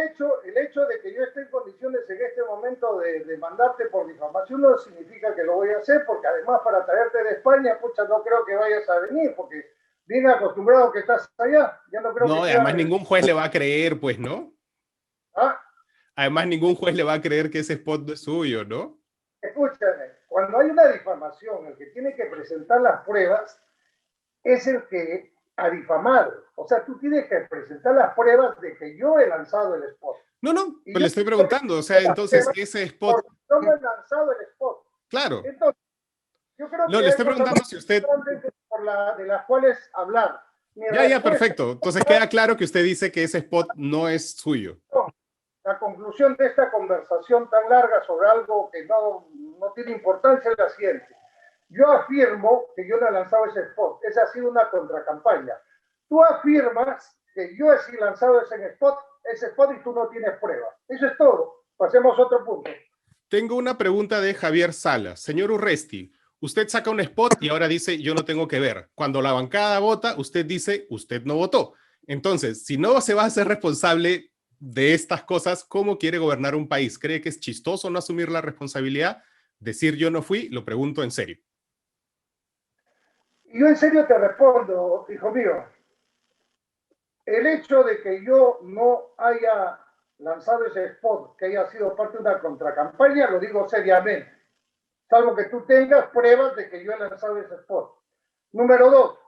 hecho de que yo esté en condiciones en este momento de mandarte por difamación no significa que lo voy a hacer, porque además para traerte de España, pucha, no creo que vayas a venir, porque bien acostumbrado que estás allá, ya no creo que No, y quieras además regresar. ningún juez le va a creer, pues, ¿no? ¿Ah? Además ningún juez le va a creer que ese spot no es suyo, ¿no? Escúchame, cuando hay una difamación, el que tiene que presentar las pruebas es el que ha difamado. O sea, tú tienes que presentar las pruebas de que yo he lanzado el spot. No, no, Y pues yo le estoy preguntando, o sea, entonces ese spot, porque yo no he lanzado el spot. claro. Entonces, yo creo No, que le hay estoy cosas preguntando más si usted, importantes de las cuales hablar. Mi ya, respuesta, perfecto. Entonces queda claro que usted dice que ese spot no es suyo. la conclusión de esta conversación tan larga sobre algo que no tiene importancia es la siguiente. Yo afirmo que yo no he lanzado ese spot. Esa ha sido una contracampaña. Tú afirmas que yo he lanzado ese spot y tú no tienes pruebas. Eso es todo. Pasemos a otro punto. Tengo una pregunta de Javier Salas. Señor Urresti, usted saca un spot y ahora dice yo no tengo que ver. Cuando la bancada vota, usted dice usted no votó. Entonces, si no se va a hacer responsable de estas cosas, ¿cómo quiere gobernar un país? ¿Cree que es chistoso no asumir la responsabilidad? Decir yo no fui, lo pregunto en serio. Y yo en serio te respondo, hijo mío. El hecho de que yo no haya lanzado ese spot, que haya sido parte de una contracampaña, lo digo seriamente. Salvo que tú tengas pruebas de que yo he lanzado ese spot. Número dos,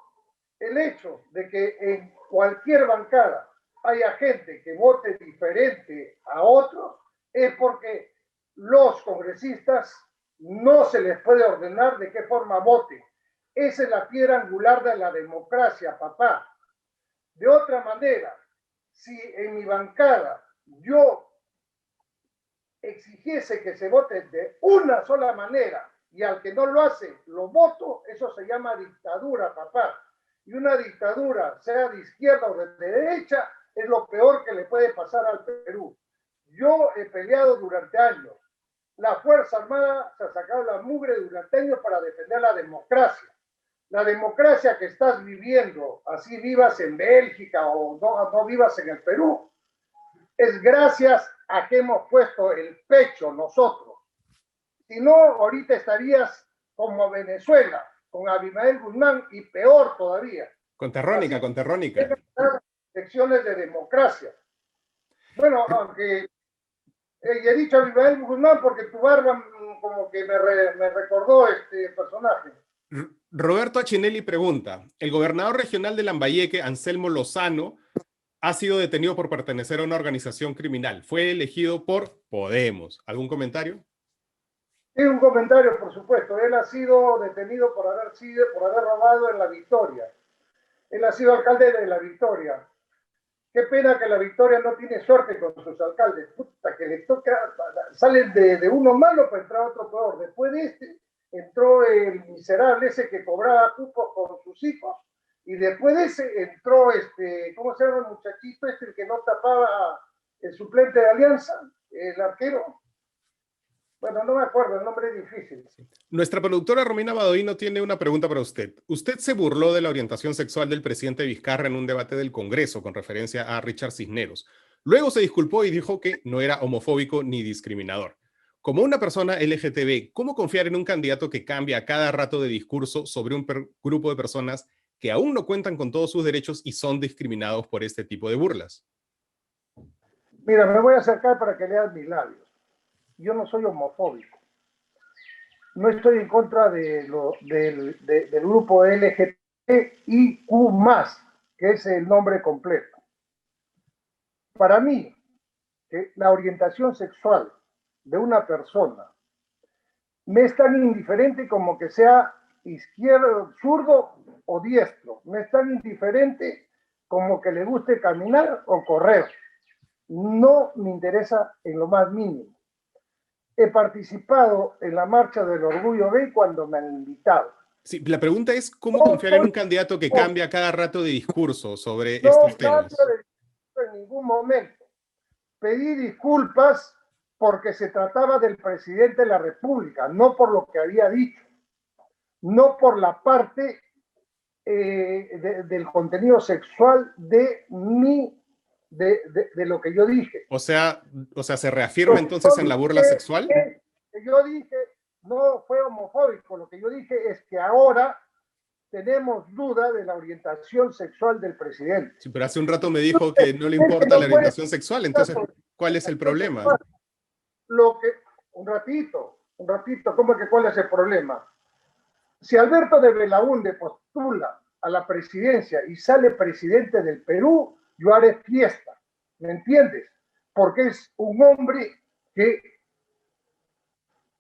el hecho de que en cualquier bancada haya gente que vote diferente a otros es porque los congresistas no se les puede ordenar de qué forma voten. Esa es la piedra angular de la democracia, papá. De otra manera, si en mi bancada yo exigiese que se vote de una sola manera y al que no lo hace lo voto, eso se llama dictadura, papá. Y una dictadura, sea de izquierda o de derecha, es lo peor que le puede pasar al Perú. Yo he peleado durante años. La Fuerza Armada se ha sacado la mugre durante años para defender la democracia. La democracia que estás viviendo, así vivas en Bélgica o no vivas en el Perú, es gracias a que hemos puesto el pecho nosotros. Si no, ahorita estarías como Venezuela, con Abimael Guzmán y peor todavía. Con Terrónica, con Terrónica. Lecciones de democracia. Bueno, aunque he dicho Abimael Guzmán porque tu barba como que me recordó este personaje. Roberto Achinelli pregunta, el gobernador regional de Lambayeque, Anselmo Lozano, ha sido detenido por pertenecer a una organización criminal. Fue elegido por Podemos. ¿Algún comentario? Sí, un comentario, por supuesto. Él ha sido detenido por haber robado en La Victoria. Él ha sido alcalde de La Victoria. Qué pena que La Victoria no tiene suerte con sus alcaldes. Puta, que le toca, salen de uno malo para entrar a otro peor. Después de este, entró el miserable ese que cobraba cupos con sus hijos. Y después de ese entró ¿cómo se llama el muchachito el que no tapaba, el suplente de Alianza, el arquero? Bueno, no me acuerdo, el nombre es difícil. Nuestra productora Romina Badoino tiene una pregunta para usted. Usted se burló de la orientación sexual del presidente Vizcarra en un debate del Congreso con referencia a Richard Cisneros. Luego se disculpó y dijo que no era homofóbico ni discriminador. Como una persona LGTB, ¿cómo confiar en un candidato que cambia a cada rato de discurso sobre un grupo de personas que aún no cuentan con todos sus derechos y son discriminados por este tipo de burlas? Mira, me voy a acercar para que leas mis labios. Yo no soy homofóbico. No estoy en contra del grupo LGTBIQ+, que es el nombre completo. Para mí, que la orientación sexual de una persona me es tan indiferente como que sea izquierdo, zurdo o diestro. Me es tan indiferente como que le guste caminar o correr. No me interesa en lo más mínimo. He participado en la marcha del orgullo gay cuando me han invitado. Sí, la pregunta es cómo confiar en un candidato que cambia cada rato de discurso sobre estos temas. No cambio de discurso en ningún momento. Pedí disculpas porque se trataba del presidente de la República, no por lo que había dicho, no por la parte del contenido sexual de lo que yo dije. O sea, ¿se reafirma entonces en la burla sexual? Yo dije no fue homofóbico, lo que yo dije es que ahora tenemos duda de la orientación sexual del presidente. Sí, pero hace un rato me dijo que no le importa la orientación sexual, entonces, ¿cuál es el problema? Un ratito, ¿cómo que cuál es el problema? Si Alberto de Belaúnde postula a la presidencia y sale presidente del Perú, yo haré fiesta, ¿me entiendes? Porque es un hombre que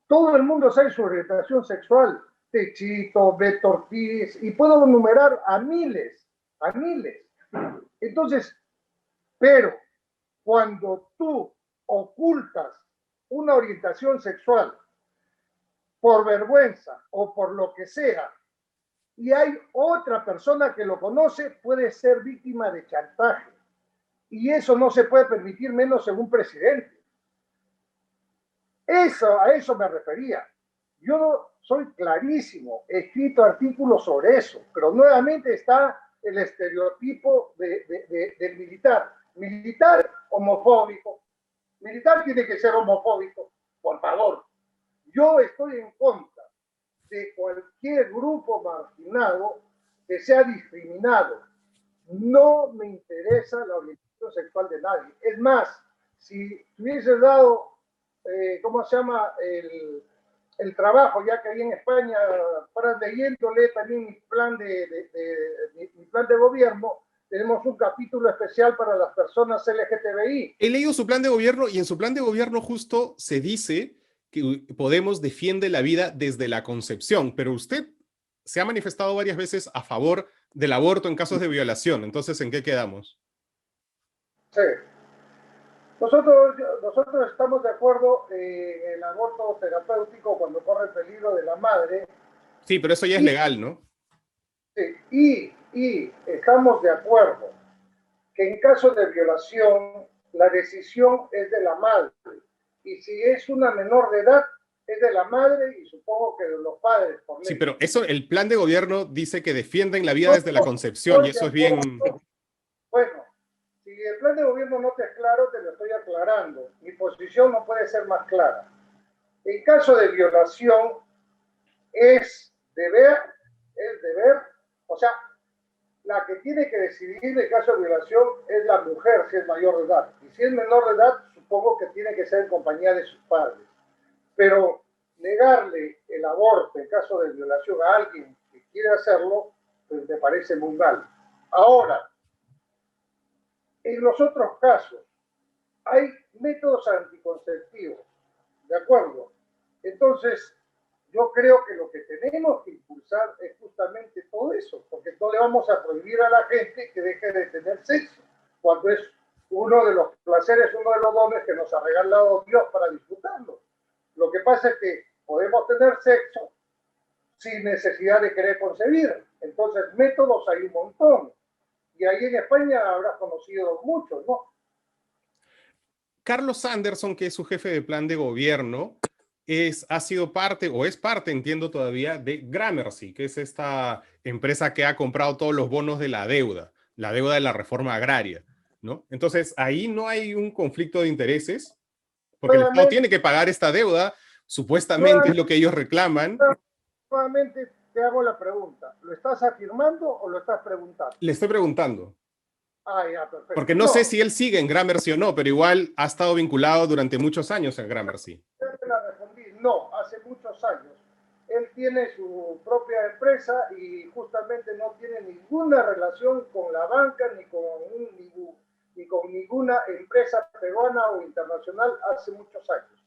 todo el mundo sabe su orientación sexual. Techito, Beto Ortiz, y puedo enumerar a miles, a miles. Entonces, pero cuando tú ocultas una orientación sexual por vergüenza o por lo que sea, y hay otra persona que lo conoce, puede ser víctima de chantaje. Y eso no se puede permitir menos en un presidente. A eso me refería. Yo soy clarísimo, he escrito artículos sobre eso, pero nuevamente está el estereotipo del militar. Militar homofóbico. Militar tiene que ser homofóbico, por favor. Yo estoy en contra de cualquier grupo marginado que sea discriminado. No me interesa la orientación sexual de nadie. Es más, si hubiese dado, ¿cómo se llama? El trabajo, ya que ahí en España, para leyéndole también mi plan de gobierno, tenemos un capítulo especial para las personas LGTBI. He leído su plan de gobierno y en su plan de gobierno justo se dice que Podemos defiende la vida desde la concepción, pero usted se ha manifestado varias veces a favor del aborto en casos de violación. Entonces, ¿en qué quedamos? Sí. Nosotros estamos de acuerdo en el aborto terapéutico cuando corre el peligro de la madre. Sí, pero eso ya es Y, legal, ¿no? y estamos de acuerdo que en caso de violación la decisión es de la madre. Y si es una menor de edad, es de la madre y supongo que de los padres, por ley. Sí, pero eso, el plan de gobierno dice que defienden la vida desde la concepción y eso es bien... Bueno, si el plan de gobierno no te es claro, te lo estoy aclarando. Mi posición no puede ser más clara. En caso de violación, es deber, o sea, la que tiene que decidir en caso de violación es la mujer si es mayor de edad. Y si es menor de edad, supongo que tiene que ser en compañía de sus padres. Pero negarle el aborto en caso de violación a alguien que quiere hacerlo, pues me parece muy mal. Ahora, en los otros casos, hay métodos anticonceptivos, ¿de acuerdo? Entonces, yo creo que lo que tenemos que impulsar es justamente todo eso, porque no le vamos a prohibir a la gente que deje de tener sexo, cuando es uno de los placeres, uno de los dones que nos ha regalado Dios para disfrutarlo. Lo que pasa es que podemos tener sexo sin necesidad de querer concebir. Entonces, métodos hay un montón. Y ahí en España habrás conocido muchos, ¿no? Carlos Sanderson, que es su jefe de plan de gobierno, ha sido parte, o es parte, entiendo todavía, de Gramercy, que es esta empresa que ha comprado todos los bonos de la deuda de la reforma agraria, ¿no? Entonces, ahí no hay un conflicto de intereses, porque el Estado Nuevamente, tiene que pagar esta deuda, supuestamente es nuevamente, lo que ellos reclaman. nuevamente te hago la pregunta. ¿Lo estás afirmando o lo estás preguntando? Le estoy preguntando, Ah, ya, perfecto. porque no sé No, si él sigue en Gramercy o no, pero igual ha estado vinculado durante muchos años en Gramercy. yo te la respondí. No, hace muchos años. Él tiene su propia empresa y justamente no tiene ninguna relación con la banca ni con ninguna empresa peruana o internacional hace muchos años.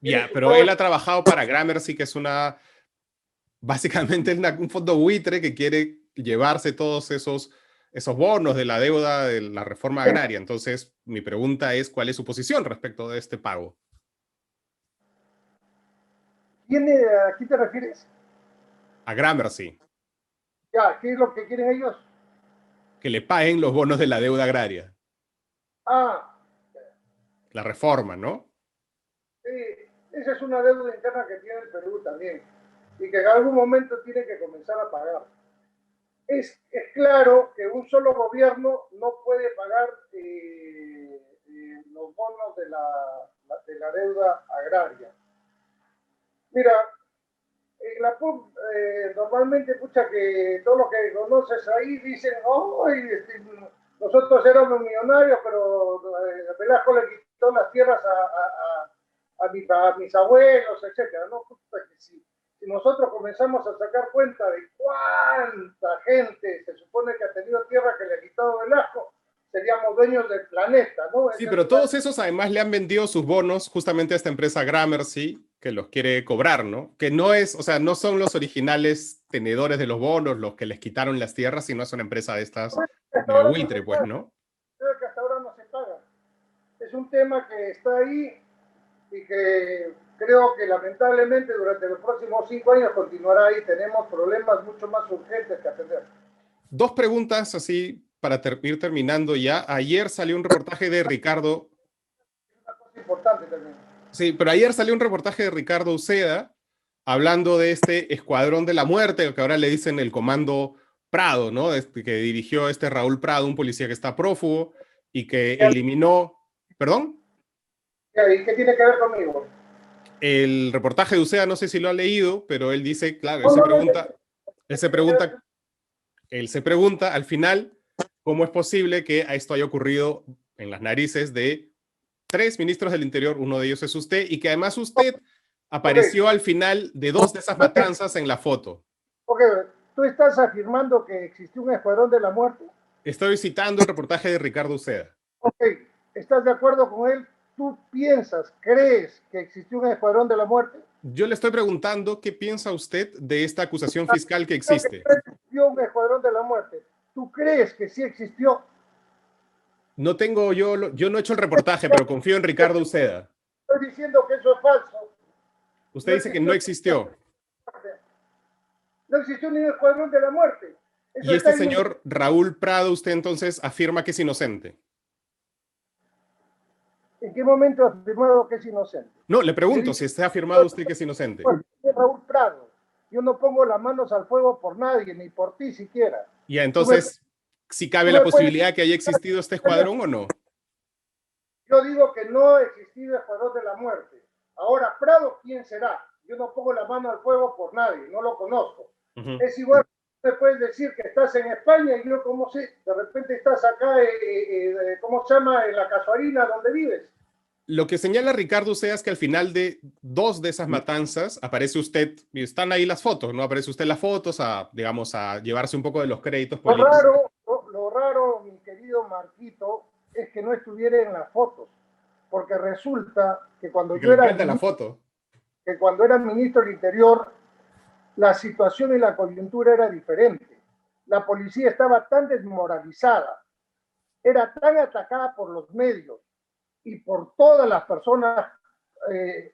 Tiene Ya, su pero él propia... ha trabajado para Gramercy, que es básicamente un fondo buitre que quiere llevarse todos esos bonos de la deuda de la reforma agraria. Entonces, mi pregunta es, ¿cuál es su posición respecto de este pago? ¿A quién te refieres? A Gramercy, Ya, ¿qué es lo que quieren ellos? que le paguen los bonos de la deuda agraria, Ah, la reforma, ¿no? sí, esa es una deuda interna que tiene el Perú también y que en algún momento tiene que comenzar a pagar. Es claro que un solo gobierno no puede pagar los bonos de la deuda agraria. Mira, en la PUC normalmente, pucha, que todos los que conoces ahí dicen, oh, nosotros éramos millonarios, pero Velasco le quitó las tierras a mis abuelos, etcétera, ¿no? Puta, que si nosotros comenzamos a sacar cuenta de cuánta gente se supone que ha tenido tierra que le ha quitado Velasco, seríamos dueños del planeta, ¿no? Sí, pero todos esos además le han vendido sus bonos justamente a esta empresa Gramercy, que los quiere cobrar, ¿no? Que no es, o sea, no son los originales tenedores de los bonos los que les quitaron las tierras, sino es una empresa de estas Hasta medio ahora no se buitre, pues, paga, ¿no? creo que hasta ahora no se paga. Es un tema que está ahí y que creo que lamentablemente durante los próximos 5 años continuará ahí. Tenemos problemas mucho más urgentes que atender. Dos preguntas así para ir terminando ya. Ayer salió un reportaje de Ricardo. Una cosa importante también. Sí, pero ayer salió un reportaje de Ricardo Uceda hablando de este escuadrón de la muerte, que ahora le dicen el Comando Prado, ¿no? Que dirigió este Raúl Prado, un policía que está prófugo y que eliminó, perdón, ¿Y qué tiene que ver conmigo? el reportaje de Uceda, no sé si lo ha leído, pero él dice, claro, No, no, no, él ¿qué se tiene que ver? pregunta, él se pregunta al final cómo es posible que esto haya ocurrido en las narices de tres ministros del Interior, uno de ellos es usted, y que además usted Ok, apareció al final de dos de esas matanzas en la foto. ok, tú estás afirmando que existió un escuadrón de la muerte. Estoy citando el reportaje de Ricardo Uceda. Ok, ¿estás de acuerdo con él? ¿Tú piensas, crees que existió un escuadrón de la muerte? Yo le estoy preguntando qué piensa usted de esta acusación Ah, fiscal que creo que existe. no existió un escuadrón de la muerte. ¿Tú crees que sí existió? No tengo yo no he hecho el reportaje, pero confío en Ricardo Uceda. Estoy diciendo que eso es falso. Usted No dice que no existió, existió. no existió ni un escuadrón de la muerte. Eso Y este está inventado. señor Raúl Prado, usted entonces afirma que es inocente. ¿En qué momento ha afirmado que es inocente? No, le Le he pregunto si dicho, usted ha afirmado usted que es inocente. Raúl Prado, yo no pongo las manos al fuego por nadie, ni por ti siquiera. Ya, Tú me, entonces, si cabe tú la me puedes... posibilidad que haya existido este escuadrón o no. Yo digo que no ha existido escuadrón de la muerte. Ahora, Prado, ¿quién será? Yo no pongo la mano al fuego por nadie, no lo conozco. Uh -huh. Es igual, me puedes decir que estás en España y yo como sé, de repente estás acá, ¿cómo se llama? En la Casuarina, donde vives. Lo que señala Ricardo Uceda es que al final de dos de esas matanzas aparece usted, y están ahí las fotos, ¿no? Aparece usted en las fotos a, digamos, a llevarse un poco de los créditos políticos. Lo raro, mi querido Marquito, es que no estuviera en las fotos, porque resulta que Porque le encanta la foto. cuando era ministro del Interior, la situación y la coyuntura era diferente. La policía estaba tan desmoralizada, era tan atacada por los medios y por todas las personas,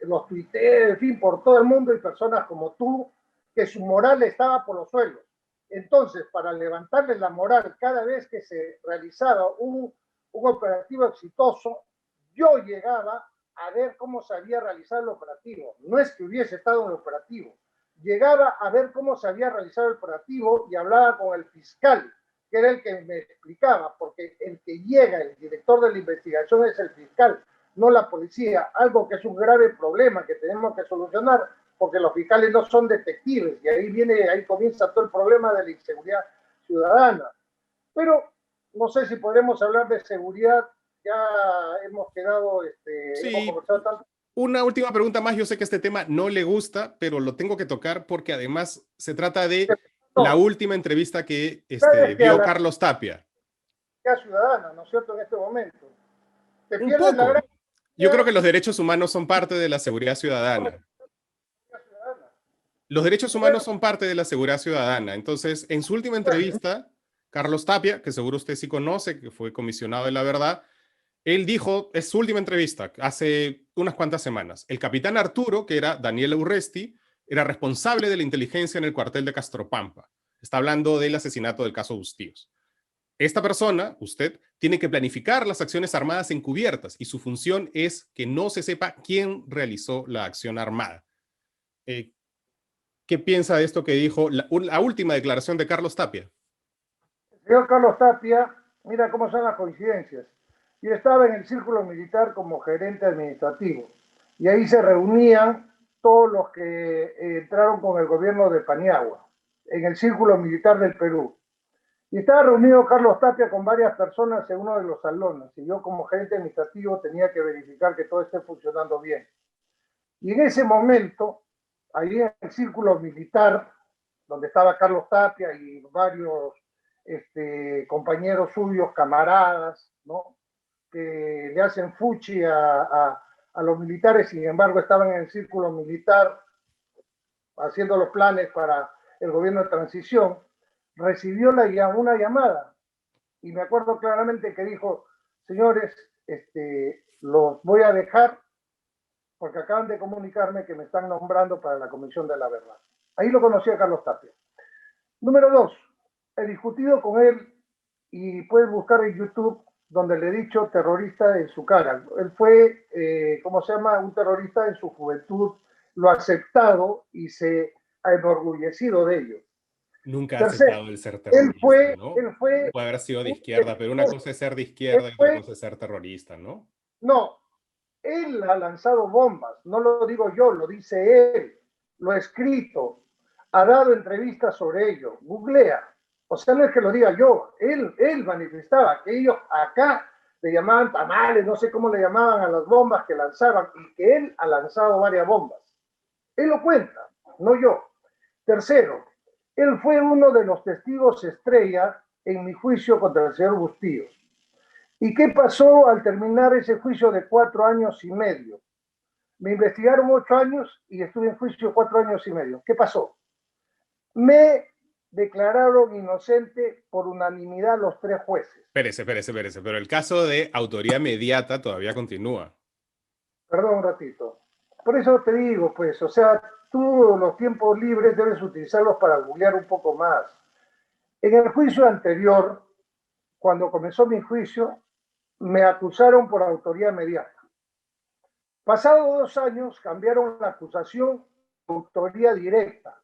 los tuiteros, en fin, por todo el mundo y personas como tú, que su moral estaba por los suelos. Entonces, para levantarles la moral cada vez que se realizaba un operativo exitoso, yo llegaba a ver cómo se había realizado el operativo. No es que hubiese estado en el operativo. Llegaba a ver cómo se había realizado el operativo y hablaba con el fiscal, que era el que me explicaba, porque el que llega, el director de la investigación es el fiscal, no la policía, algo que es un grave problema que tenemos que solucionar, porque los fiscales no son detectives, y ahí comienza todo el problema de la inseguridad ciudadana. Pero no sé si podremos hablar de seguridad, ya hemos quedado, hemos Sí, conversado tanto. una última pregunta más. Yo sé que este tema no le gusta, pero lo tengo que tocar porque además se trata de la No, última entrevista que sabes que a dio la Carlos Tapia. seguridad ciudadana, ¿no es cierto?, en este momento. Te Un pierdes la poco. gran Yo creo que seguridad los derechos humanos son parte de la seguridad ciudadana. ciudadana. Los derechos Bueno, humanos son parte de la seguridad ciudadana. Entonces, en su última entrevista, Carlos Tapia, que seguro usted sí conoce, que fue comisionado de la verdad, él dijo, es su última entrevista, hace unas cuantas semanas, el capitán Arturo, que era Daniel Urresti, era responsable de la inteligencia en el cuartel de Castropampa. Está hablando del asesinato del caso Bustíos. Esta persona, usted, tiene que planificar las acciones armadas encubiertas y su función es que no se sepa quién realizó la acción armada. Eh, ¿Qué piensa de esto que dijo la última declaración de Carlos Tapia? el señor Carlos Tapia, mira cómo son las coincidencias. Yo estaba en el círculo militar como gerente administrativo y ahí se reunían todos los que entraron con el gobierno de Paniagua, en el círculo militar del Perú. Y estaba reunido Carlos Tapia con varias personas en uno de los salones y yo como gerente administrativo tenía que verificar que todo esté funcionando bien. Y en ese momento, ahí en el círculo militar, donde estaba Carlos Tapia y varios compañeros suyos, camaradas, ¿no? Que le hacen fuchi a los militares, sin embargo estaban en el círculo militar haciendo los planes para el gobierno de transición, recibió una llamada y me acuerdo claramente que dijo, señores, los voy a dejar porque acaban de comunicarme que me están nombrando para la Comisión de la Verdad. Ahí lo conocí a Carlos Tapia. Número 2, he discutido con él y puedes buscar en YouTube donde le he dicho terrorista en su cara. Él fue, ¿cómo se llama? Un terrorista en su juventud, lo ha aceptado y se ha enorgullecido de ello. Nunca ha Tercero, aceptado el ser terrorista, ¿no? él fue Puede haber sido de un izquierda, pero una testigo, cosa es ser de él izquierda y otra fue, cosa es ser terrorista, ¿no? no, él ha lanzado bombas, no lo digo yo, lo dice él, lo ha escrito, ha dado entrevistas sobre ello, googlea. O sea, no es que lo diga yo, él manifestaba que ellos acá le llamaban tamales, no sé cómo le llamaban a las bombas que lanzaban, y que él ha lanzado varias bombas. Él lo cuenta, no yo. Tercero, él fue uno de los testigos estrella en mi juicio contra el señor Bustillos. ¿Y qué pasó al terminar ese juicio de 4 años y medio? Me investigaron 8 años y estuve en juicio 4 años y medio. ¿Qué pasó? Me declararon inocente por unanimidad los 3 jueces. Espérese, pero el caso de autoría mediata todavía continúa. Perdón un ratito. Por eso te digo, pues, o sea, tú los tiempos libres debes utilizarlos para googlear un poco más. En el juicio anterior, cuando comenzó mi juicio, me acusaron por autoría mediata. Pasado 2 años, cambiaron la acusación a autoría directa.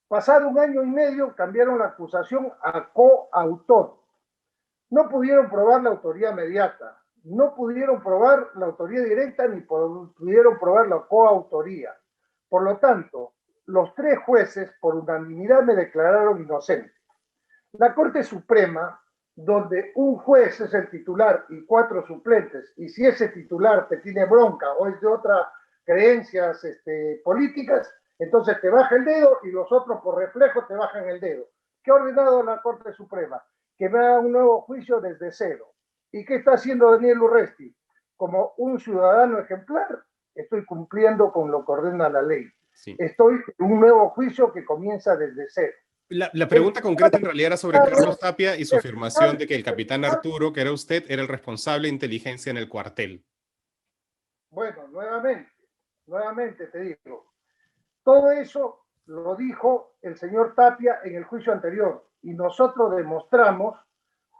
Pasado 1 año y medio, cambiaron la acusación a coautor. No pudieron probar la autoría mediata, no pudieron probar la autoría directa, ni pudieron probar la coautoría. Por lo tanto, los 3 jueces por unanimidad me declararon inocente. La Corte Suprema, donde un juez es el titular y 4 suplentes, y si ese titular te tiene bronca o es de otras creencias políticas, entonces te baja el dedo y los otros por reflejo te bajan el dedo. ¿Qué ha ordenado la Corte Suprema? Que me haga un nuevo juicio desde cero. ¿Y qué está haciendo Daniel Urresti? Como un ciudadano ejemplar, estoy cumpliendo con lo que ordena la ley. Sí. Estoy en un nuevo juicio que comienza desde cero. La pregunta concreta en realidad era sobre Carlos Tapia y su afirmación de que el capitán Arturo, que era usted, era el responsable de inteligencia en el cuartel. Bueno, nuevamente te digo, todo eso lo dijo el señor Tapia en el juicio anterior y nosotros demostramos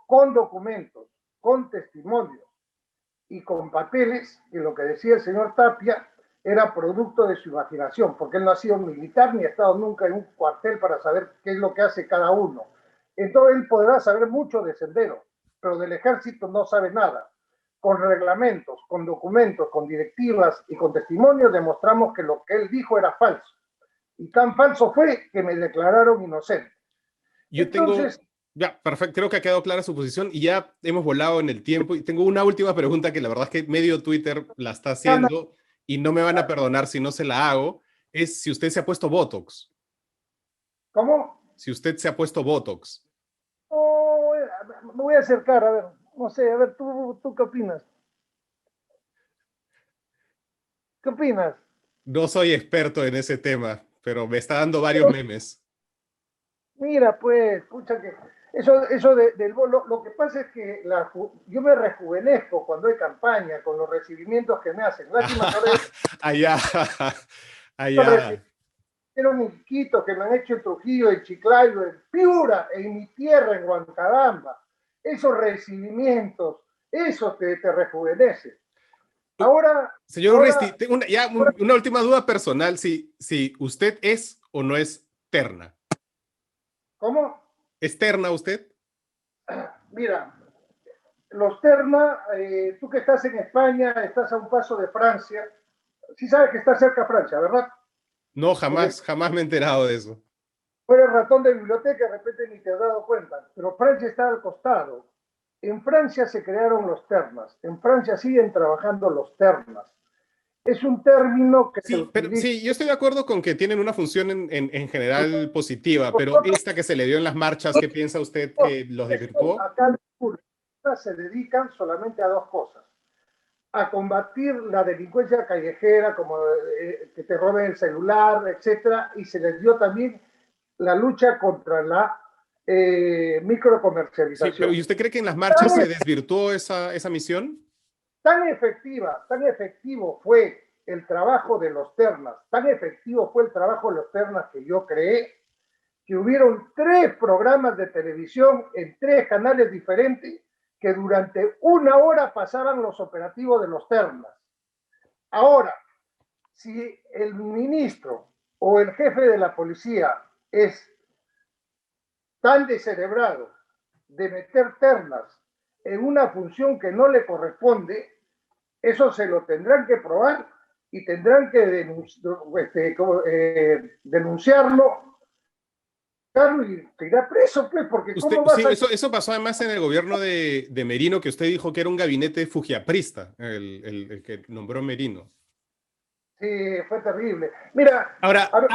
con documentos, con testimonios y con papeles que lo que decía el señor Tapia era producto de su imaginación, porque él no ha sido militar ni ha estado nunca en un cuartel para saber qué es lo que hace cada uno. Entonces él podrá saber mucho de Sendero, pero del ejército no sabe nada. Con reglamentos, con documentos, con directivas y con testimonios demostramos que lo que él dijo era falso. Y tan falso fue que me declararon inocente. Yo Entonces, tengo, ya, perfecto, creo que ha quedado clara su posición y ya hemos volado en el tiempo. Y tengo una última pregunta que la verdad es que medio Twitter la está haciendo y no me van a perdonar si no se la hago. Es si usted se ha puesto Botox. ¿cómo? Si usted se ha puesto Botox. Oh, me voy a acercar, a ver, no sé, a ver, ¿tú qué opinas? ¿Qué opinas? No soy experto en ese tema, pero me está dando varios memes. Mira, pues, escucha que eso lo que pasa es que yo me rejuvenezco cuando hay campaña, con los recibimientos que me hacen. Lástima que ahora Allá, los allá. recibimientos en Quito, que me han hecho en Trujillo, en Chiclayo, en Piura, en mi tierra, en Huancabamba. Esos recibimientos, eso te rejuvenece. Ahora, Señor Urresti, ahora, tengo una última duda personal, si usted es o no es terna. ¿cómo? ¿Es terna usted? Mira, los Terna, tú que estás en España, estás a un paso de Francia, sí sabes que está cerca Francia, ¿verdad? No, Porque jamás me he enterado de eso. fuera ratón de biblioteca, de repente ni te has dado cuenta, pero Francia está al costado. En Francia se crearon los termas, en Francia siguen trabajando los termas. Es un término que se Sí, pero utiliza. sí, yo estoy de acuerdo con que tienen una función en general positiva, pero esta que se le dio en las marchas, ¿qué piensa usted que los desvirtuó? Acá en se dedican solamente a 2 cosas: a combatir la delincuencia callejera, como que te roben el celular, etcétera, y se les dio también la lucha contra la Sí, pero microcomercialización. ¿y usted cree que en las marchas se desvirtuó esa misión? Tan efectivo fue el trabajo de los ternas. Tan efectivo fue el trabajo de los ternas que yo creé, que hubieron 3 programas de televisión en 3 canales diferentes que durante 1 hora pasaban los operativos de los ternas. Ahora, si el ministro o el jefe de la policía es tan descerebrado de meter ternas en una función que no le corresponde, eso se lo tendrán que probar y tendrán que denunciarlo y te irá preso, pues, porque Usted, ¿cómo sí, vas a...? eso pasó además en el gobierno de Merino, que usted dijo que era un gabinete fujiaprista, el que nombró Merino. Sí, fue terrible. Mira, Ahora, a ver,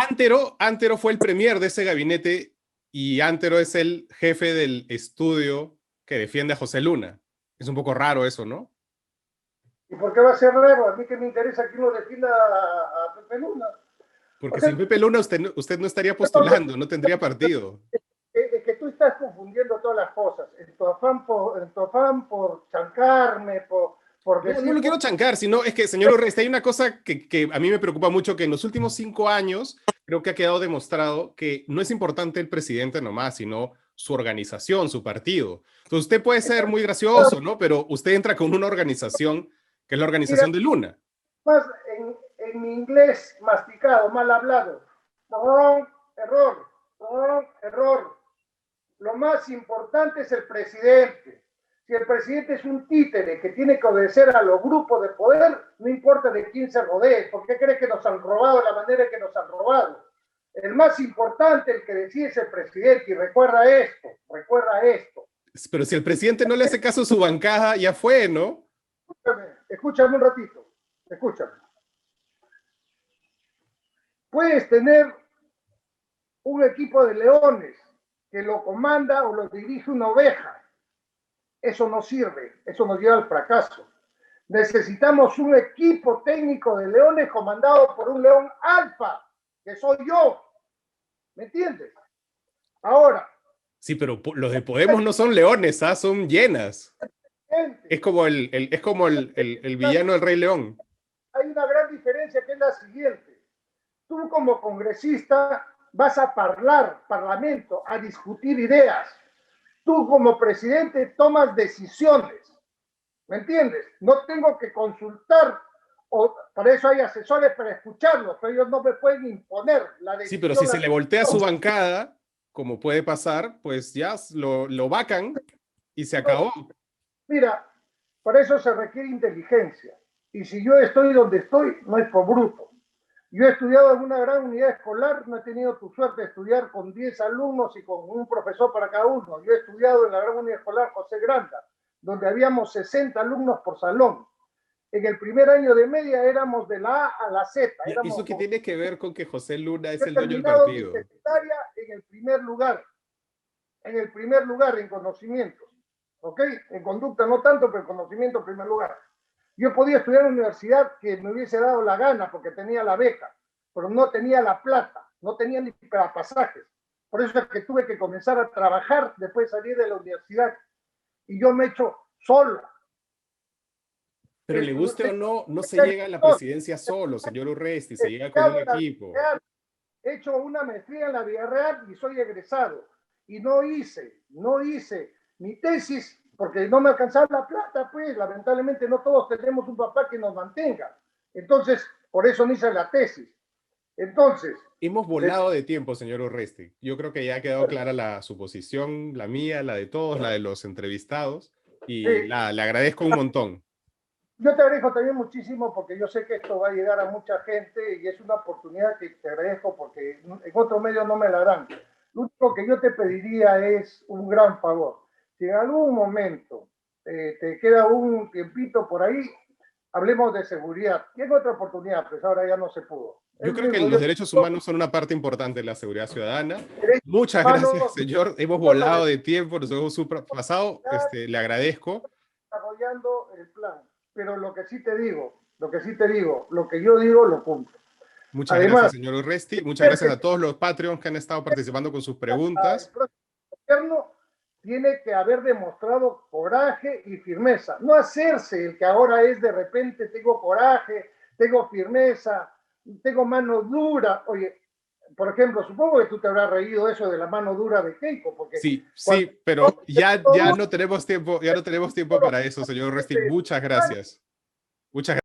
Antero fue el premier de ese gabinete y Antero es el jefe del estudio que defiende a José Luna. Es un poco raro eso, ¿no? ¿y por qué va a ser raro? A mí que me interesa que uno defienda a Pepe Luna. O Porque sea, sin Pepe Luna usted no estaría postulando, no tendría partido. es que tú estás confundiendo todas las cosas. En tu afán por chancarme, por No, no decir... lo quiero chancar, sino es que, señor Urresti, hay una cosa que a mí me preocupa mucho, que en los últimos 5 años creo que ha quedado demostrado que no es importante el presidente nomás, sino su organización, su partido. Entonces usted puede ser muy gracioso, ¿no? Pero usted entra con una organización que es la Mira, organización de Luna. más en mi inglés masticado, mal hablado. Wrong, error, wrong, error. Lo más importante es el presidente. Si el presidente es un títere que tiene que obedecer a los grupos de poder, no importa de quién se rodee. ¿Por qué cree que nos han robado de la manera que nos han robado? El más importante, el que decide es el presidente. Y recuerda esto, recuerda esto. Pero si el presidente no le hace caso a su bancada, ya fue, ¿no? Escúchame un ratito, escúchame. Puedes tener un equipo de leones que lo comanda o lo dirige una oveja. Eso no sirve, eso nos lleva al fracaso. Necesitamos un equipo técnico de leones comandado por un león alfa, que soy yo. ¿Me entiendes? Ahora, Sí, pero los de Podemos no son leones, ¿ah? Son hienas. Es gente, como el villano del Rey León. hay una gran diferencia que es la siguiente. Tú como congresista vas a parlamento, a discutir ideas. Tú como presidente tomas decisiones. ¿Me entiendes? No tengo que consultar, o para eso hay asesores para escucharlos, pero ellos no me pueden imponer la Sí, pero si decisión. se le voltea su bancada, como puede pasar, pues ya lo vacan y se acabó. Mira, para eso se requiere inteligencia. Y si yo estoy donde estoy, no es por bruto. Yo he estudiado en una gran unidad escolar, no he tenido tu suerte de estudiar con 10 alumnos y con un profesor para cada uno. Yo he estudiado en la gran unidad escolar José Granda, donde habíamos 60 alumnos por salón. En el primer año de media éramos de la A a la Z. ¿Y eso Éramos qué tiene que ver con que José Luna es he el dueño del terminado mi partido? secretaria en el primer lugar en conocimientos, ¿ok? En conducta no tanto, pero en conocimiento en primer lugar. Yo podía estudiar en la universidad que me hubiese dado la gana porque tenía la beca, pero no tenía la plata, no tenía ni para pasajes. Por eso es que tuve que comenzar a trabajar después de salir de la universidad. Y yo me he hecho solo. Pero le guste o no, no se llega a la presidencia solo, señor Urresti, se llega con un equipo. He hecho una maestría en la vida real y soy egresado. Y no hice mi tesis porque no me alcanzaba la plata, pues lamentablemente no todos tenemos un papá que nos mantenga. Entonces, por eso no hice la tesis. Entonces, Hemos volado de tiempo, señor Urresti. Yo creo que ya ha quedado clara su posición, la mía, la de todos, la de los entrevistados, y le agradezco un montón. yo te agradezco también muchísimo porque yo sé que esto va a llegar a mucha gente y es una oportunidad que te agradezco porque en otros medios no me la dan. Lo único que yo te pediría es un gran favor. Si en algún momento te queda un tiempito por ahí, hablemos de seguridad. Y en otra oportunidad, pues ahora ya no se pudo. Yo Es creo que mismo, los yo derechos humanos son una parte importante de la seguridad ciudadana. derechos Muchas gracias, humanos, señor. Hemos vamos a volado de tiempo, nos hemos pasado. desarrollar, Le agradezco. desarrollando el plan. Pero lo que sí te digo, lo que yo digo lo cumplo. Muchas gracias, Además, señor Urresti. Muchas gracias a todos los Patreons que han estado participando con sus el preguntas. próximo gobierno tiene que haber demostrado coraje y firmeza, no hacerse el que ahora es de repente tengo coraje, tengo firmeza, tengo mano dura. Oye, por ejemplo, supongo que tú te habrás reído eso de la mano dura de Keiko, porque Sí, cuando sí, pero ya no tenemos tiempo para eso, señor Restig. Muchas gracias. Muchas gracias.